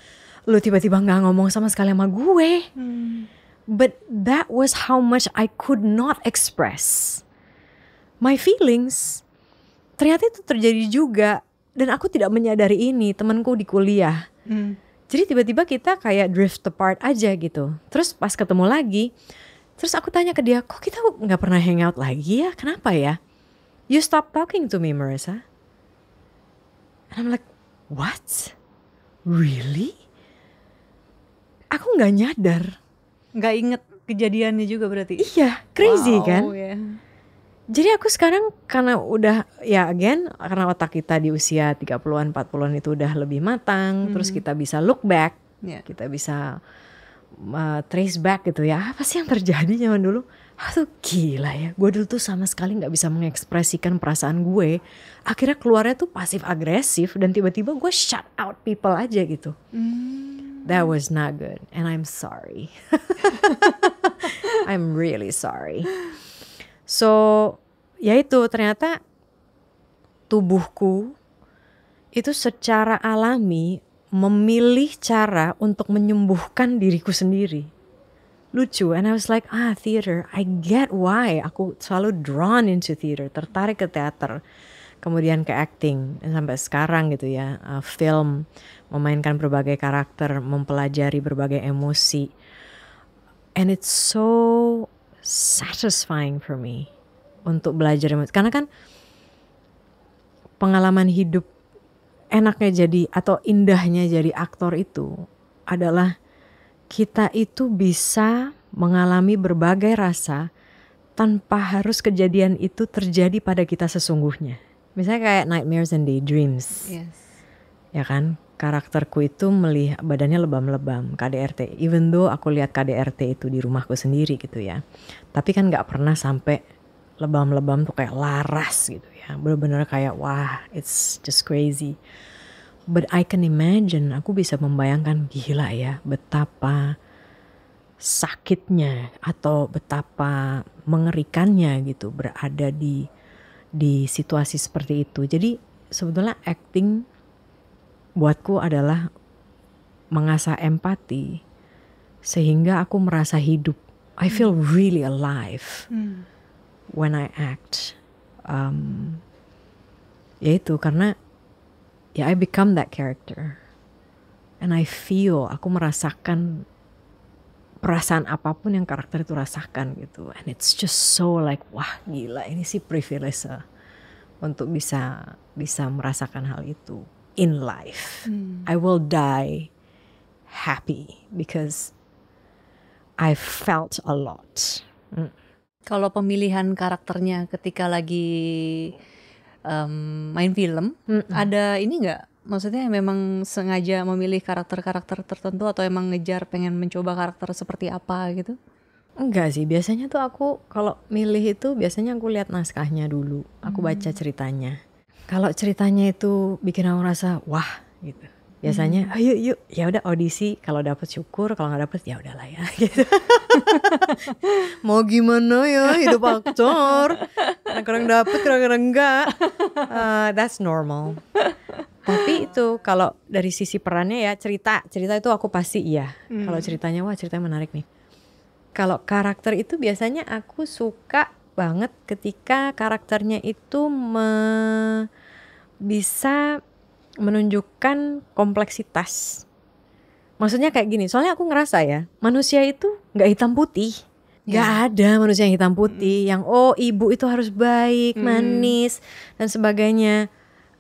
Speaker 2: lu tiba-tiba gak ngomong sama sekali sama gue? But that was how much I could not express my feelings. Ternyata itu terjadi juga. Dan aku tidak menyadari ini. Temanku di kuliah. Jadi tiba-tiba kita kayak drift apart aja gitu. Terus pas ketemu lagi, terus aku tanya ke dia, kok kita gak pernah hangout lagi ya? Kenapa ya? You stop talking to me, Marissa. And I'm like, what? Really? Aku gak nyadar.
Speaker 1: Gak inget kejadiannya juga berarti?
Speaker 2: Iya, crazy kan?
Speaker 1: Yeah.
Speaker 2: Jadi aku sekarang karena udah, ya again, karena otak kita di usia 30-an, 40-an itu udah lebih matang, terus kita bisa look back, kita bisa trace back gitu ya, apa sih yang terjadi zaman dulu? Aduh gila ya, gue dulu tuh sama sekali gak bisa mengekspresikan perasaan gue. Akhirnya keluarnya tuh pasif agresif dan tiba-tiba gue shut out people aja gitu. That was not good and I'm sorry. I'm really sorry. So ya itu ternyata tubuhku itu secara alami memilih cara untuk menyembuhkan diriku sendiri. Lucu, and I was like, theater, I get why. Aku selalu drawn into theater, tertarik ke teater, kemudian ke acting, dan sampai sekarang gitu ya, film, memainkan berbagai karakter, mempelajari berbagai emosi. And it's so satisfying for me untuk belajar emosi. Karena kan pengalaman hidup enaknya jadi atau indahnya jadi aktor itu adalah kita itu bisa mengalami berbagai rasa tanpa harus kejadian itu terjadi pada kita sesungguhnya. Misalnya kayak nightmares and daydreams.
Speaker 1: Yes.
Speaker 2: Ya kan? karakterku itu melihat badannya lebam-lebam, KDRT. Even though aku lihat KDRT itu di rumahku sendiri gitu ya. Tapi kan gak pernah sampai lebam-lebam tuh kayak laras gitu ya. Bener-bener kayak wah, it's just crazy. But I can imagine, aku bisa membayangkan gila ya betapa sakitnya atau betapa mengerikannya gitu berada di situasi seperti itu. Jadi sebetulnya acting buatku adalah mengasah empati sehingga aku merasa hidup. I feel really alive when I act. Yaitu karena ya I become that character and I feel, aku merasakan perasaan apapun yang karakter itu rasakan gitu. And it's just so like wah gila, ini sih privilege untuk bisa merasakan hal itu in life. I will die happy because I felt a lot.
Speaker 1: Kalau pemilihan karakternya ketika lagi main film, ada ini nggak? Maksudnya memang sengaja memilih karakter-karakter tertentu atau emang ngejar pengen mencoba karakter seperti apa gitu?
Speaker 2: Enggak sih, biasanya tuh aku kalau milih itu biasanya aku lihat naskahnya dulu, aku baca ceritanya. Kalau ceritanya itu bikin aku rasa wah gitu, biasanya ayo yuk ya udah audisi, kalau dapet syukur, kalau nggak dapet ya udahlah ya gitu. Mau gimana ya hidup aktor, kadang-kadang dapet kadang-kadang enggak, that's normal. Tapi itu kalau dari sisi perannya ya cerita itu aku pasti iya. Kalau ceritanya wah ceritanya menarik nih. Kalau karakter itu biasanya aku suka banget ketika karakternya itu bisa menunjukkan kompleksitas. Maksudnya kayak gini, soalnya aku ngerasa ya manusia itu nggak hitam putih. Gak ada manusia yang hitam putih yang oh ibu itu harus baik, manis dan sebagainya.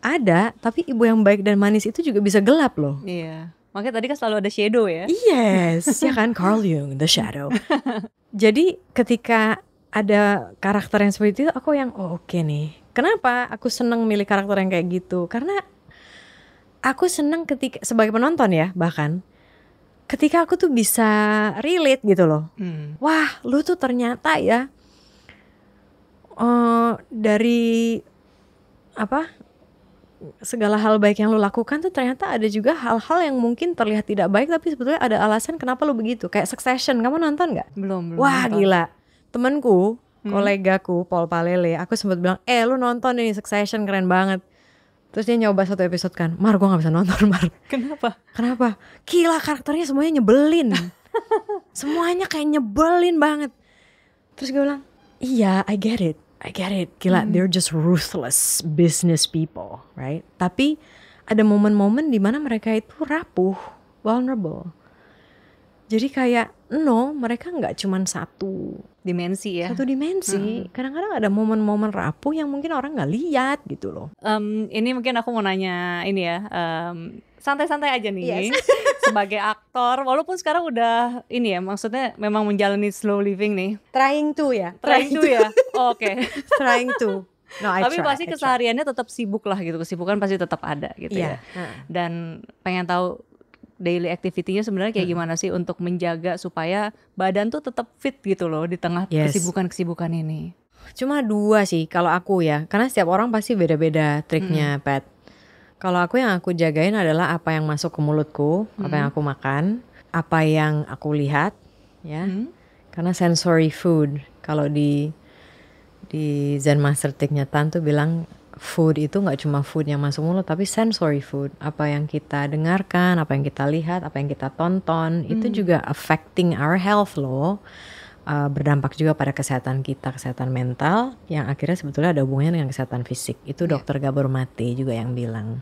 Speaker 2: Ada, tapi ibu yang baik dan manis itu juga bisa gelap loh.
Speaker 1: Iya, makanya tadi kan selalu ada shadow ya.
Speaker 2: Yes, ya kan, Carl Jung, The Shadow. Jadi ketika ada karakter yang seperti itu, aku yang oke nih. Kenapa aku seneng milih karakter yang kayak gitu? Karena aku seneng ketika sebagai penonton ya, bahkan ketika aku tuh bisa relate gitu loh. Wah, lu tuh ternyata ya dari segala hal baik yang lu lakukan tuh ternyata ada juga hal-hal yang mungkin terlihat tidak baik tapi sebetulnya ada alasan kenapa lu begitu. Kayak Succession, kamu nonton gak?
Speaker 1: Belum.
Speaker 2: Wah
Speaker 1: nonton.
Speaker 2: Gila, temenku, kolegaku Paul Palele, aku sempat bilang lu nonton ini Succession keren banget. Terus dia nyoba satu episode kan, Mar gue gak bisa nonton Mar. Kenapa? Gila karakternya semuanya nyebelin. Semuanya kayak nyebelin banget. Terus gue bilang iya I get it. Gila, they're just ruthless business people, right? Tapi ada momen-momen di mana mereka itu rapuh, vulnerable. Jadi kayak mereka nggak cuma satu
Speaker 1: dimensi ya.
Speaker 2: Satu dimensi. Kadang-kadang ada momen-momen rapuh yang mungkin orang nggak lihat gitu loh.
Speaker 1: Ini mungkin aku mau nanya ini ya. Santai-santai aja nih. Yes. Sebagai aktor, walaupun sekarang udah ini ya, maksudnya memang menjalani slow living nih.
Speaker 2: Trying to ya.
Speaker 1: Oke.
Speaker 2: Trying to. No,
Speaker 1: tapi pasti kesehariannya tetap sibuk lah gitu. Kesibukan pasti tetap ada gitu ya. Dan pengen tahu daily activity-nya sebenarnya kayak gimana sih untuk menjaga supaya badan tuh tetap fit gitu loh di tengah kesibukan-kesibukan ini.
Speaker 2: Cuma 2 sih kalau aku ya, karena setiap orang pasti beda-beda triknya, Pat. Kalau aku yang aku jagain adalah apa yang masuk ke mulutku, apa yang aku makan, apa yang aku lihat, ya. Karena sensory food, kalau di Zen Master Technya Tan tuh bilang food itu nggak cuma food yang masuk mulut, tapi sensory food. Apa yang kita dengarkan, apa yang kita lihat, apa yang kita tonton, itu juga affecting our health loh. Berdampak juga pada kesehatan kita, kesehatan mental yang akhirnya sebetulnya ada hubungannya dengan kesehatan fisik. Itu Dr. Gabor Mate juga yang bilang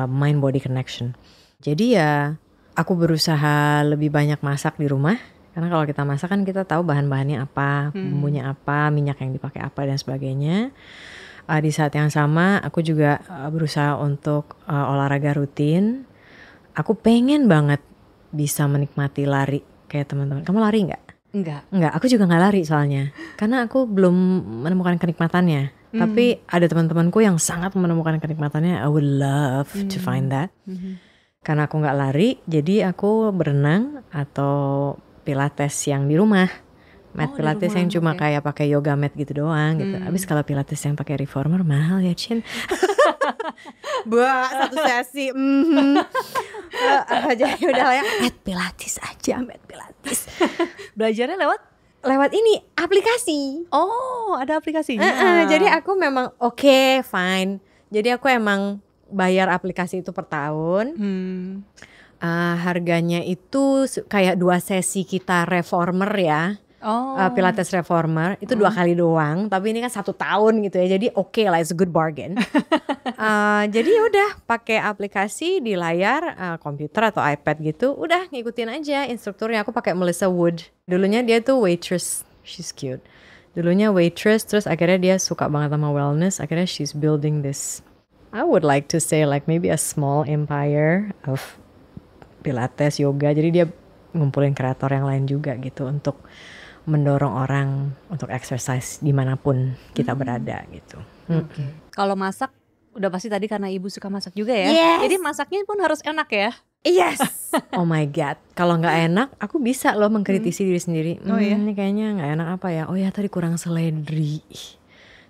Speaker 2: mind body connection. Jadi ya aku berusaha lebih banyak masak di rumah karena kalau kita masak kan kita tahu bahan-bahannya apa, bumbunya apa, minyak yang dipakai apa dan sebagainya. Di saat yang sama aku juga berusaha untuk olahraga rutin. Aku pengen banget bisa menikmati lari kayak teman-teman. Kamu lari nggak?
Speaker 1: Enggak,
Speaker 2: aku juga nggak lari soalnya. Karena aku belum menemukan kenikmatannya. Tapi ada teman-temanku yang sangat menemukan kenikmatannya. I would love to find that. Karena aku nggak lari, jadi aku berenang atau pilates yang di rumah. Mat pilates yang cuma kayak pakai yoga mat gitu doang gitu. Abis kalau pilates yang pakai reformer mahal ya, Cin. Satu sesi. Jadi udah ya mat pilates aja, mat pilates.
Speaker 1: Belajarnya
Speaker 2: lewat ini aplikasi.
Speaker 1: Oh, ada aplikasinya.
Speaker 2: Jadi aku memang oke, fine. Jadi aku emang bayar aplikasi itu per tahun. Harganya itu kayak 2 sesi kita reformer ya. Pilates reformer itu 2 kali doang, tapi ini kan 1 tahun gitu ya, jadi oke lah, it's a good bargain. Jadi udah pakai aplikasi di layar komputer atau iPad gitu, udah ngikutin aja instrukturnya. Aku pakai Melissa Wood, dulunya dia tuh waitress, she's cute. Dulunya waitress, terus akhirnya dia suka banget sama wellness, akhirnya she's building this, I would like to say like maybe a small empire of pilates, yoga. Jadi dia ngumpulin kreator yang lain juga gitu untuk mendorong orang untuk exercise dimanapun kita berada gitu.
Speaker 1: Kalau masak udah pasti tadi karena ibu suka masak juga ya. Jadi masaknya pun harus enak ya.
Speaker 2: Yes. Oh my god. Kalau nggak enak, aku bisa loh mengkritisi diri sendiri. Ini kayaknya nggak enak apa ya? Oh ya tadi kurang seledri.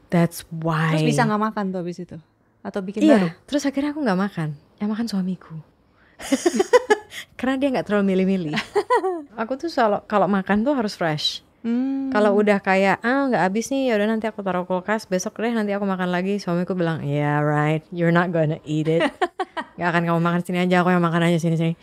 Speaker 2: That's why.
Speaker 1: Terus bisa nggak makan tuh abis itu? Atau bikin baru?
Speaker 2: Terus akhirnya aku nggak makan. Yang makan suamiku. Karena dia nggak terlalu milih-milih. Aku tuh kalau makan tuh harus fresh. Kalau udah kayak nggak habis nih, yaudah nanti aku taruh kulkas, besok deh nanti aku makan lagi. Suamiku bilang, yeah right, you're not gonna eat it. Gak akan kamu makan sini aja, aku yang makan aja sini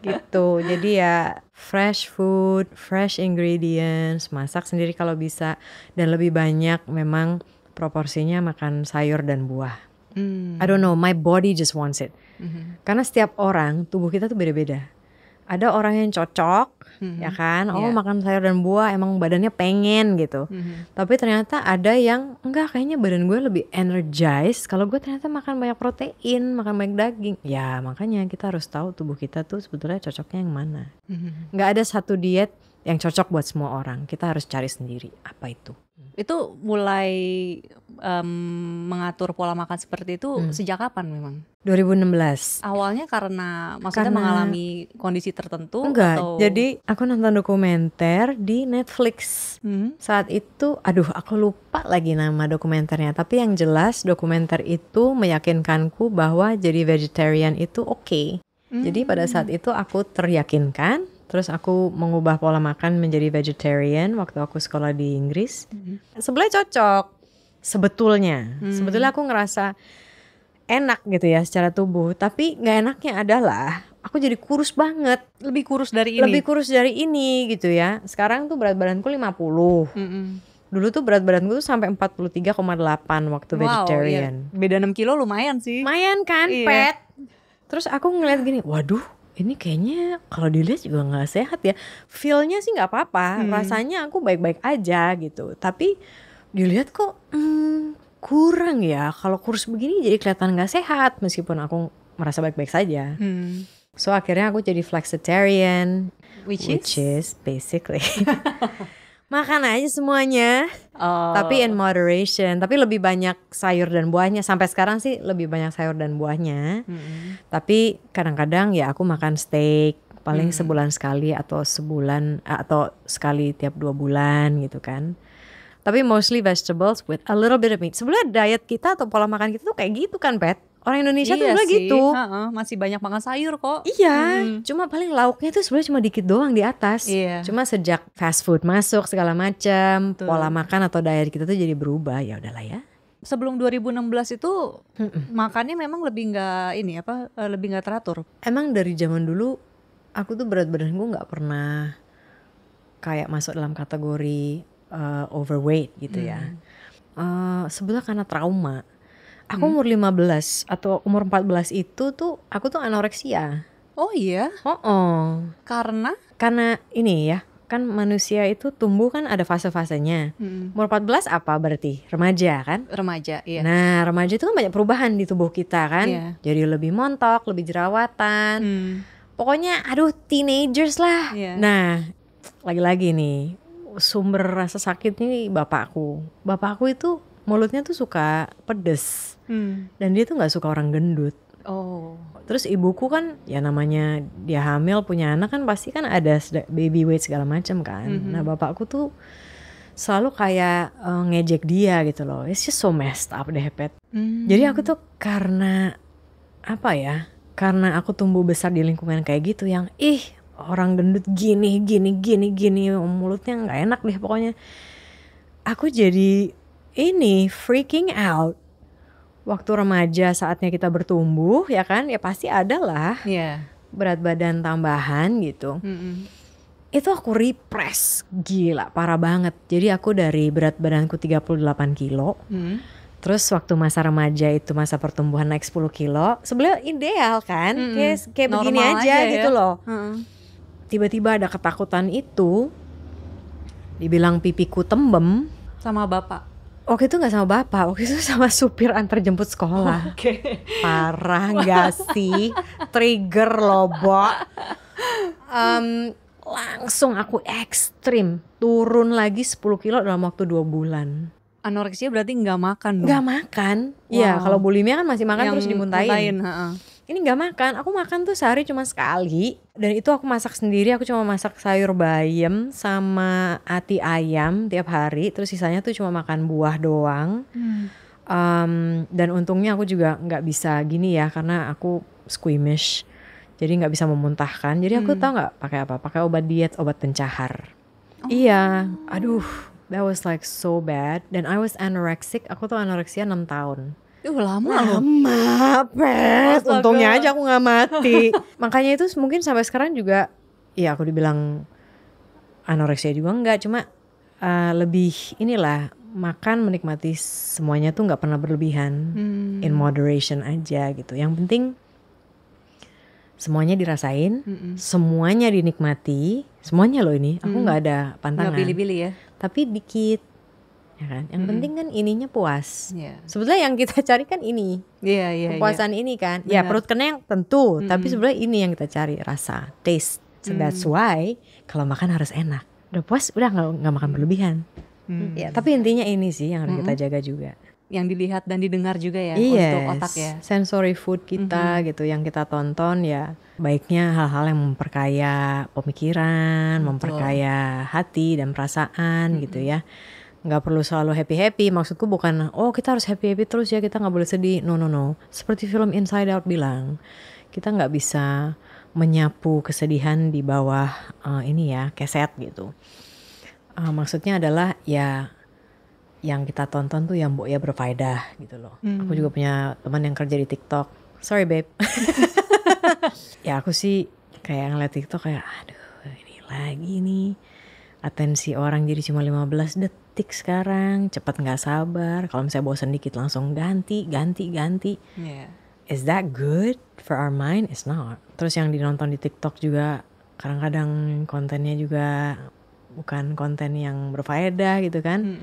Speaker 2: gitu. Jadi ya fresh food, fresh ingredients, masak sendiri kalau bisa, dan lebih banyak memang proporsinya makan sayur dan buah. I don't know, my body just wants it. Karena setiap orang, tubuh kita tuh beda-beda. Ada orang yang cocok, ya kan? Makan sayur dan buah emang badannya pengen gitu. Tapi ternyata ada yang enggak, kayaknya badan gue lebih energized kalau gue ternyata makan banyak protein, makan banyak daging. Ya makanya kita harus tahu tubuh kita tuh sebetulnya cocoknya yang mana. Enggak ada satu diet yang cocok buat semua orang. Kita harus cari sendiri apa itu.
Speaker 1: Itu mulai mengatur pola makan seperti itu sejak kapan memang?
Speaker 2: 2016.
Speaker 1: Awalnya karena maksudnya mengalami kondisi tertentu?
Speaker 2: Enggak,
Speaker 1: atau?
Speaker 2: Jadi aku nonton dokumenter di Netflix. Saat itu, aku lupa lagi nama dokumenternya. Tapi yang jelas dokumenter itu meyakinkanku bahwa jadi vegetarian itu oke. Jadi pada saat itu aku teryakinkan. Terus aku mengubah pola makan menjadi vegetarian waktu aku sekolah di Inggris. Sebenarnya cocok sebetulnya. Sebetulnya aku ngerasa enak gitu ya secara tubuh. Tapi gak enaknya adalah aku jadi kurus banget.
Speaker 1: Lebih kurus dari
Speaker 2: ini gitu ya. Sekarang tuh berat badanku 50. Dulu tuh berat badanku tuh sampai 43,8 waktu vegetarian.
Speaker 1: Iya. Beda 6 kilo lumayan sih.
Speaker 2: Lumayan kan, Pet. Terus aku ngeliat gini, waduh, ini kayaknya kalau dilihat juga nggak sehat ya. Feel-nya sih nggak apa-apa, rasanya aku baik-baik aja gitu. Tapi dilihat kok kurang ya. Kalau kurus begini jadi kelihatan nggak sehat, meskipun aku merasa baik-baik saja. So akhirnya aku jadi flexitarian, which is basically makan aja semuanya, tapi in moderation. Tapi lebih banyak sayur dan buahnya. Sampai sekarang sih lebih banyak sayur dan buahnya. Tapi kadang-kadang ya aku makan steak paling sebulan sekali atau sebulan atau sekali tiap 2 bulan gitu kan. Tapi mostly vegetables with a little bit of meat. Sebenarnya diet kita atau pola makan kita tuh kayak gitu kan, Pet? Orang Indonesia tuh sebenarnya gitu.
Speaker 1: Masih banyak makan sayur kok.
Speaker 2: Iya, cuma paling lauknya tuh sebenarnya cuma dikit doang di atas. Cuma sejak fast food masuk segala macam, pola makan atau diet kita tuh jadi berubah. Ya udahlah ya.
Speaker 1: Sebelum 2016 itu makannya memang lebih nggak teratur.
Speaker 2: Emang dari zaman dulu aku tuh berat badan gue nggak pernah kayak masuk dalam kategori overweight gitu ya. Sebenarnya karena trauma. Aku umur 15 atau umur 14 itu tuh aku tuh anoreksia.
Speaker 1: Oh iya? Karena
Speaker 2: ini ya, kan manusia itu tumbuh kan ada fase-fasenya. Umur 14 apa berarti? Remaja kan?
Speaker 1: Remaja, iya.
Speaker 2: Nah remaja itu kan banyak perubahan di tubuh kita kan. Jadi lebih montok, lebih jerawatan. Pokoknya teenagers lah. Nah lagi-lagi nih, sumber rasa sakit nih bapakku. Bapakku itu mulutnya tuh suka pedes. Dan dia tuh nggak suka orang gendut. Terus ibuku kan ya namanya dia hamil punya anak kan pasti kan ada baby weight segala macam kan. Nah bapakku tuh selalu kayak ngejek dia gitu loh. It's just so messed up deh Pet. Jadi aku tuh karena apa ya? Karena aku tumbuh besar di lingkungan kayak gitu yang orang gendut gini mulutnya nggak enak deh pokoknya. Aku jadi freaking out. Waktu remaja saatnya kita bertumbuh ya kan, ya pasti ada lah berat badan tambahan gitu. Itu aku repress, gila parah banget. Jadi aku dari berat badanku 38 kilo, terus waktu masa remaja itu masa pertumbuhan naik 10 kilo, sebenarnya ideal kan, kayak begini aja gitu loh. Tiba-tiba ada ketakutan itu, dibilang pipiku tembem.
Speaker 1: Sama bapak?
Speaker 2: Waktu itu gak sama bapak, waktu itu sama supir antar jemput sekolah. Parah gak sih? Trigger loh, Bo. Langsung aku ekstrim, turun lagi 10 kilo dalam waktu 2 bulan.
Speaker 1: Anoreksia berarti gak makan dong?
Speaker 2: Gak makan, iya kalau bulimia kan masih makan terus dimuntahin. Ini gak makan, aku makan tuh sehari cuma sekali. Dan itu aku masak sendiri, aku cuma masak sayur bayam sama ati ayam tiap hari. Terus sisanya tuh cuma makan buah doang. Dan untungnya aku juga gak bisa gini ya, karena aku squeamish. Jadi gak bisa memuntahkan. Jadi aku tahu gak pakai apa? Pakai obat diet, obat pencahar. Iya, aduh that was like so bad. Dan I was anorexic, aku tuh anoreksia 6 tahun.
Speaker 1: Lama
Speaker 2: Pet. Untungnya aja aku gak mati. Makanya itu mungkin sampai sekarang juga ya aku dibilang anoreksia juga enggak. Cuma lebih inilah, makan menikmati semuanya tuh gak pernah berlebihan. In moderation aja gitu. Yang penting semuanya dirasain, semuanya dinikmati. Semuanya loh ini, aku gak ada pantangan.
Speaker 1: Gak pilih-pilih ya.
Speaker 2: Tapi dikit ya kan, yang penting kan ininya puas. Sebetulnya yang kita cari kan ini, kepuasan ini kan. Ya perut kenyang tentu, tapi sebenarnya ini yang kita cari, rasa, taste. So that's why kalau makan harus enak. Udah puas, udah nggak makan berlebihan. Ya, tapi intinya ini sih yang harus kita jaga juga.
Speaker 1: Yang dilihat dan didengar juga ya untuk otak ya.
Speaker 2: Sensory food kita gitu, yang kita tonton ya. Baiknya hal-hal yang memperkaya pemikiran, memperkaya hati dan perasaan gitu ya. Nggak perlu selalu happy-happy, maksudku bukan kita harus happy-happy terus ya, kita nggak boleh sedih. No. Seperti film Inside Out bilang, kita nggak bisa menyapu kesedihan di bawah keset gitu. Maksudnya adalah ya yang kita tonton tuh yang berfaedah gitu loh. Aku juga punya teman yang kerja di TikTok. Sorry babe. Ya aku sih kayak ngeliat TikTok kayak aduh ini lagi nih. Atensi orang jadi cuma 15 detik sekarang, cepat nggak sabar. Kalau misalnya bosan dikit langsung ganti. Is that good for our mind? It's not. Terus yang dinonton di TikTok juga kadang-kadang kontennya juga bukan konten yang berfaedah gitu kan.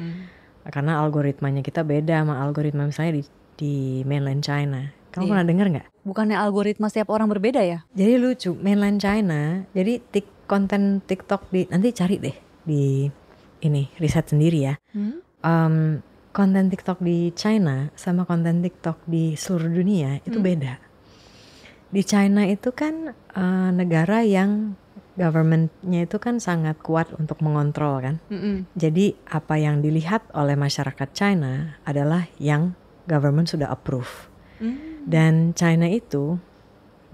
Speaker 2: Karena algoritmanya kita beda sama algoritma misalnya di mainland China. Kamu pernah dengar nggak?
Speaker 1: Bukannya algoritma setiap orang berbeda ya?
Speaker 2: Jadi lucu, mainland China. Jadi konten TikTok nanti cari deh di ini riset sendiri ya. Konten TikTok di China sama konten TikTok di seluruh dunia itu beda. Di China itu kan negara yang government-nya itu kan sangat kuat untuk mengontrol kan. Jadi apa yang dilihat oleh masyarakat China adalah yang government sudah approve. Dan China itu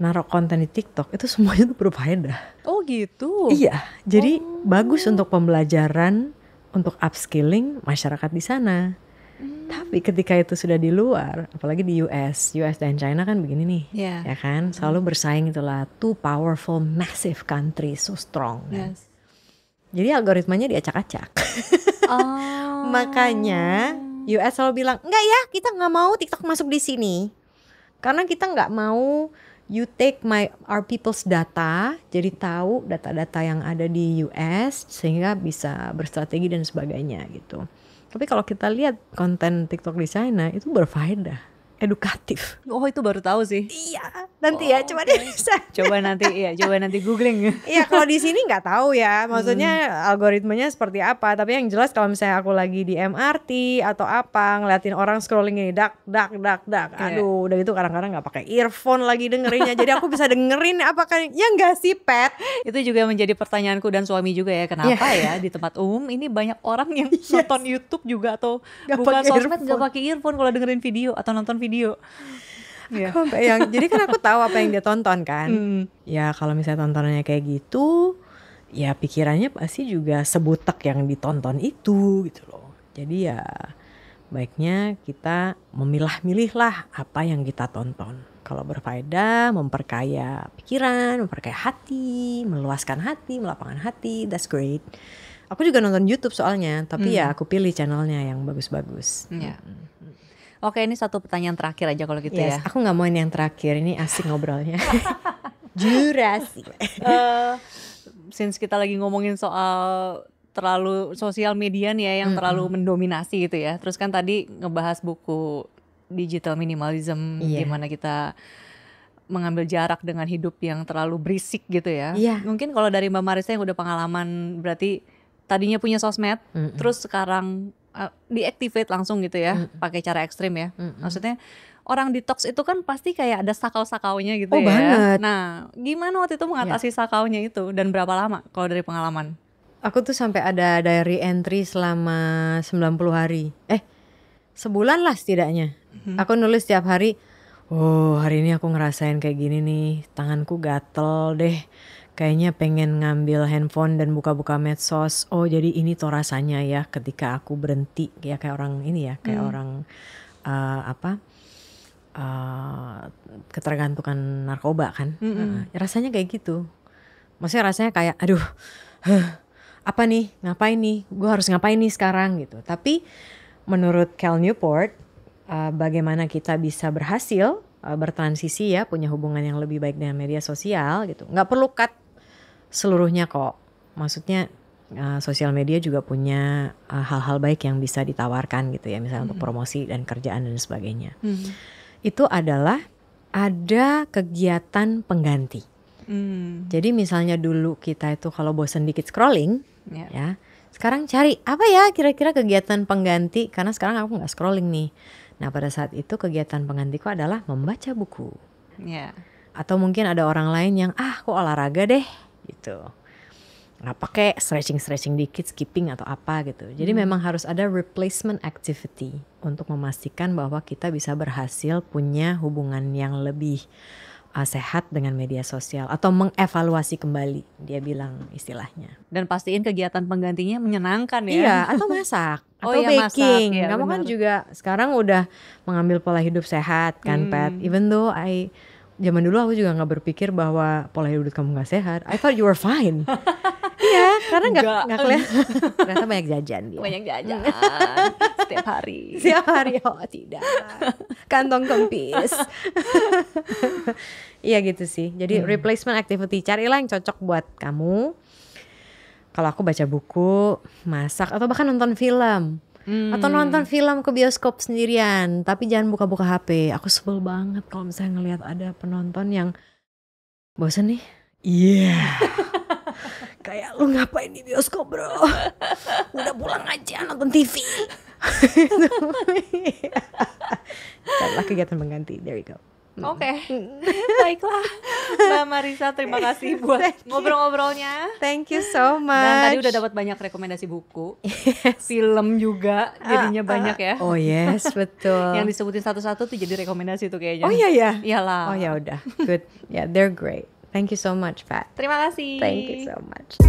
Speaker 2: naruh konten di TikTok itu semuanya tuh berfaedah.
Speaker 1: Oh gitu?
Speaker 2: Iya, jadi bagus untuk pembelajaran, untuk upskilling masyarakat di sana. Tapi ketika itu sudah di luar, apalagi di US dan China kan begini nih, ya kan, selalu bersaing itulah, two powerful, massive country, so strong. Kan? Jadi algoritmanya diacak-acak. Makanya US selalu bilang, enggak ya, kita nggak mau TikTok masuk di sini, karena kita nggak mau you take our people's data, jadi tahu data-data yang ada di US sehingga bisa berstrategi dan sebagainya gitu. Tapi kalau kita lihat konten TikTok di China itu berfaedah, edukatif.
Speaker 1: Oh, itu baru tahu sih.
Speaker 2: Iya, nanti ya coba deh bisa.
Speaker 1: Coba nanti googling.
Speaker 2: Iya, kalau di sini nggak tahu ya, maksudnya algoritmanya seperti apa. Tapi yang jelas kalau misalnya aku lagi di MRT atau apa, ngeliatin orang scrolling ini, dak. Aduh, udah gitu kadang-kadang nggak pakai earphone lagi dengerinnya. Jadi aku bisa dengerin apa kan? Ya nggak sih, Pat?
Speaker 1: Itu juga menjadi pertanyaanku dan suami juga ya. Kenapa ya di tempat umum ini banyak orang yang nonton YouTube juga atau buka sosmed nggak pakai earphone kalau dengerin video atau nonton video.
Speaker 2: Aku bayang, jadi kan aku tahu apa yang dia tonton kan. Ya kalau misalnya tontonannya kayak gitu, ya pikirannya pasti juga sebutek yang ditonton itu gitu loh. Jadi ya baiknya kita memilah-milih lah apa yang kita tonton. Kalau berfaedah, memperkaya pikiran, memperkaya hati, meluaskan hati, melapangkan hati, that's great. Aku juga nonton YouTube soalnya, tapi ya aku pilih channelnya yang bagus-bagus.
Speaker 1: Oke, ini satu pertanyaan terakhir aja kalau gitu ya.
Speaker 2: Aku gak mau ini yang terakhir, ini asik ngobrolnya. Jurasi.
Speaker 1: Since kita lagi ngomongin soal terlalu sosial media nih ya, yang terlalu mendominasi gitu ya. Terus kan tadi ngebahas buku Digital Minimalism, gimana kita mengambil jarak dengan hidup yang terlalu berisik gitu ya. Mungkin kalau dari Mbak Marissa yang udah pengalaman, berarti tadinya punya sosmed, terus sekarang deactivate langsung gitu ya, pakai cara ekstrim ya. Maksudnya orang detox itu kan pasti kayak ada sakau-sakaunya gitu ya.
Speaker 2: Banget.
Speaker 1: Nah, gimana waktu itu mengatasi sakaunya itu dan berapa lama kalau dari pengalaman?
Speaker 2: Aku tuh sampai ada diary entry selama 90 hari. Sebulan lah setidaknya. Aku nulis tiap hari, oh hari ini aku ngerasain kayak gini nih, tanganku gatel deh. Kayaknya pengen ngambil handphone dan buka-buka medsos. Oh jadi ini tuh rasanya ya ketika aku berhenti. Ya kayak orang ini ya, kayak orang ketergantungan narkoba kan. Rasanya kayak gitu. Maksudnya rasanya kayak aduh, apa nih, ngapain nih, gue harus ngapain nih sekarang gitu. Tapi menurut Cal Newport, bagaimana kita bisa berhasil bertransisi ya, punya hubungan yang lebih baik dengan media sosial gitu. Nggak perlu cut seluruhnya kok. Maksudnya sosial media juga punya hal-hal baik yang bisa ditawarkan gitu ya, misalnya untuk promosi dan kerjaan dan sebagainya. Itu adalah ada kegiatan pengganti. Jadi misalnya dulu kita itu kalau bosan dikit scrolling, ya sekarang cari apa ya kira-kira kegiatan pengganti, karena sekarang aku nggak scrolling nih. Nah pada saat itu kegiatan penggantiku adalah membaca buku. Atau mungkin ada orang lain yang aku olahraga deh gitu, nggak pakai stretching dikit, skipping atau apa gitu. Jadi memang harus ada replacement activity untuk memastikan bahwa kita bisa berhasil punya hubungan yang lebih sehat dengan media sosial, atau mengevaluasi kembali, dia bilang istilahnya.
Speaker 1: Dan pastiin kegiatan penggantinya menyenangkan ya.
Speaker 2: Iya, atau masak, atau baking. Masak, kamu kan juga sekarang udah mengambil pola hidup sehat kan, Pat. Even though zaman dulu aku juga nggak berpikir bahwa pola hidup kamu nggak sehat. I thought you were fine. Iya, karena nggak kelihatan. Ternyata banyak jajan dia.
Speaker 1: Banyak jajan setiap hari.
Speaker 2: Setiap hari, oh tidak. Kantong kempis. Iya gitu sih. Jadi replacement activity, carilah yang cocok buat kamu. Kalau aku baca buku, masak, atau bahkan nonton film. Atau nonton film ke bioskop sendirian, tapi jangan buka-buka HP. Aku sebel banget kalau misalnya ngelihat ada penonton yang bosan nih. Kayak lu ngapain di bioskop bro? Udah pulang aja nonton TV. Carilah kegiatan pengganti. There you go.
Speaker 1: Oke. Baiklah Mbak Marissa, terima kasih buat ngobrol-ngobrolnya.
Speaker 2: Thank you so much.
Speaker 1: Dan tadi udah dapat banyak rekomendasi buku, film juga jadinya banyak ya.
Speaker 2: Oh yes, betul.
Speaker 1: Yang disebutin satu-satu tuh jadi rekomendasi tuh kayaknya.
Speaker 2: Oh iya ya.
Speaker 1: Iyalah.
Speaker 2: Oh ya udah, good. Yeah, they're great. Thank you so much, Pat.
Speaker 1: Terima kasih.
Speaker 2: Thank you so much.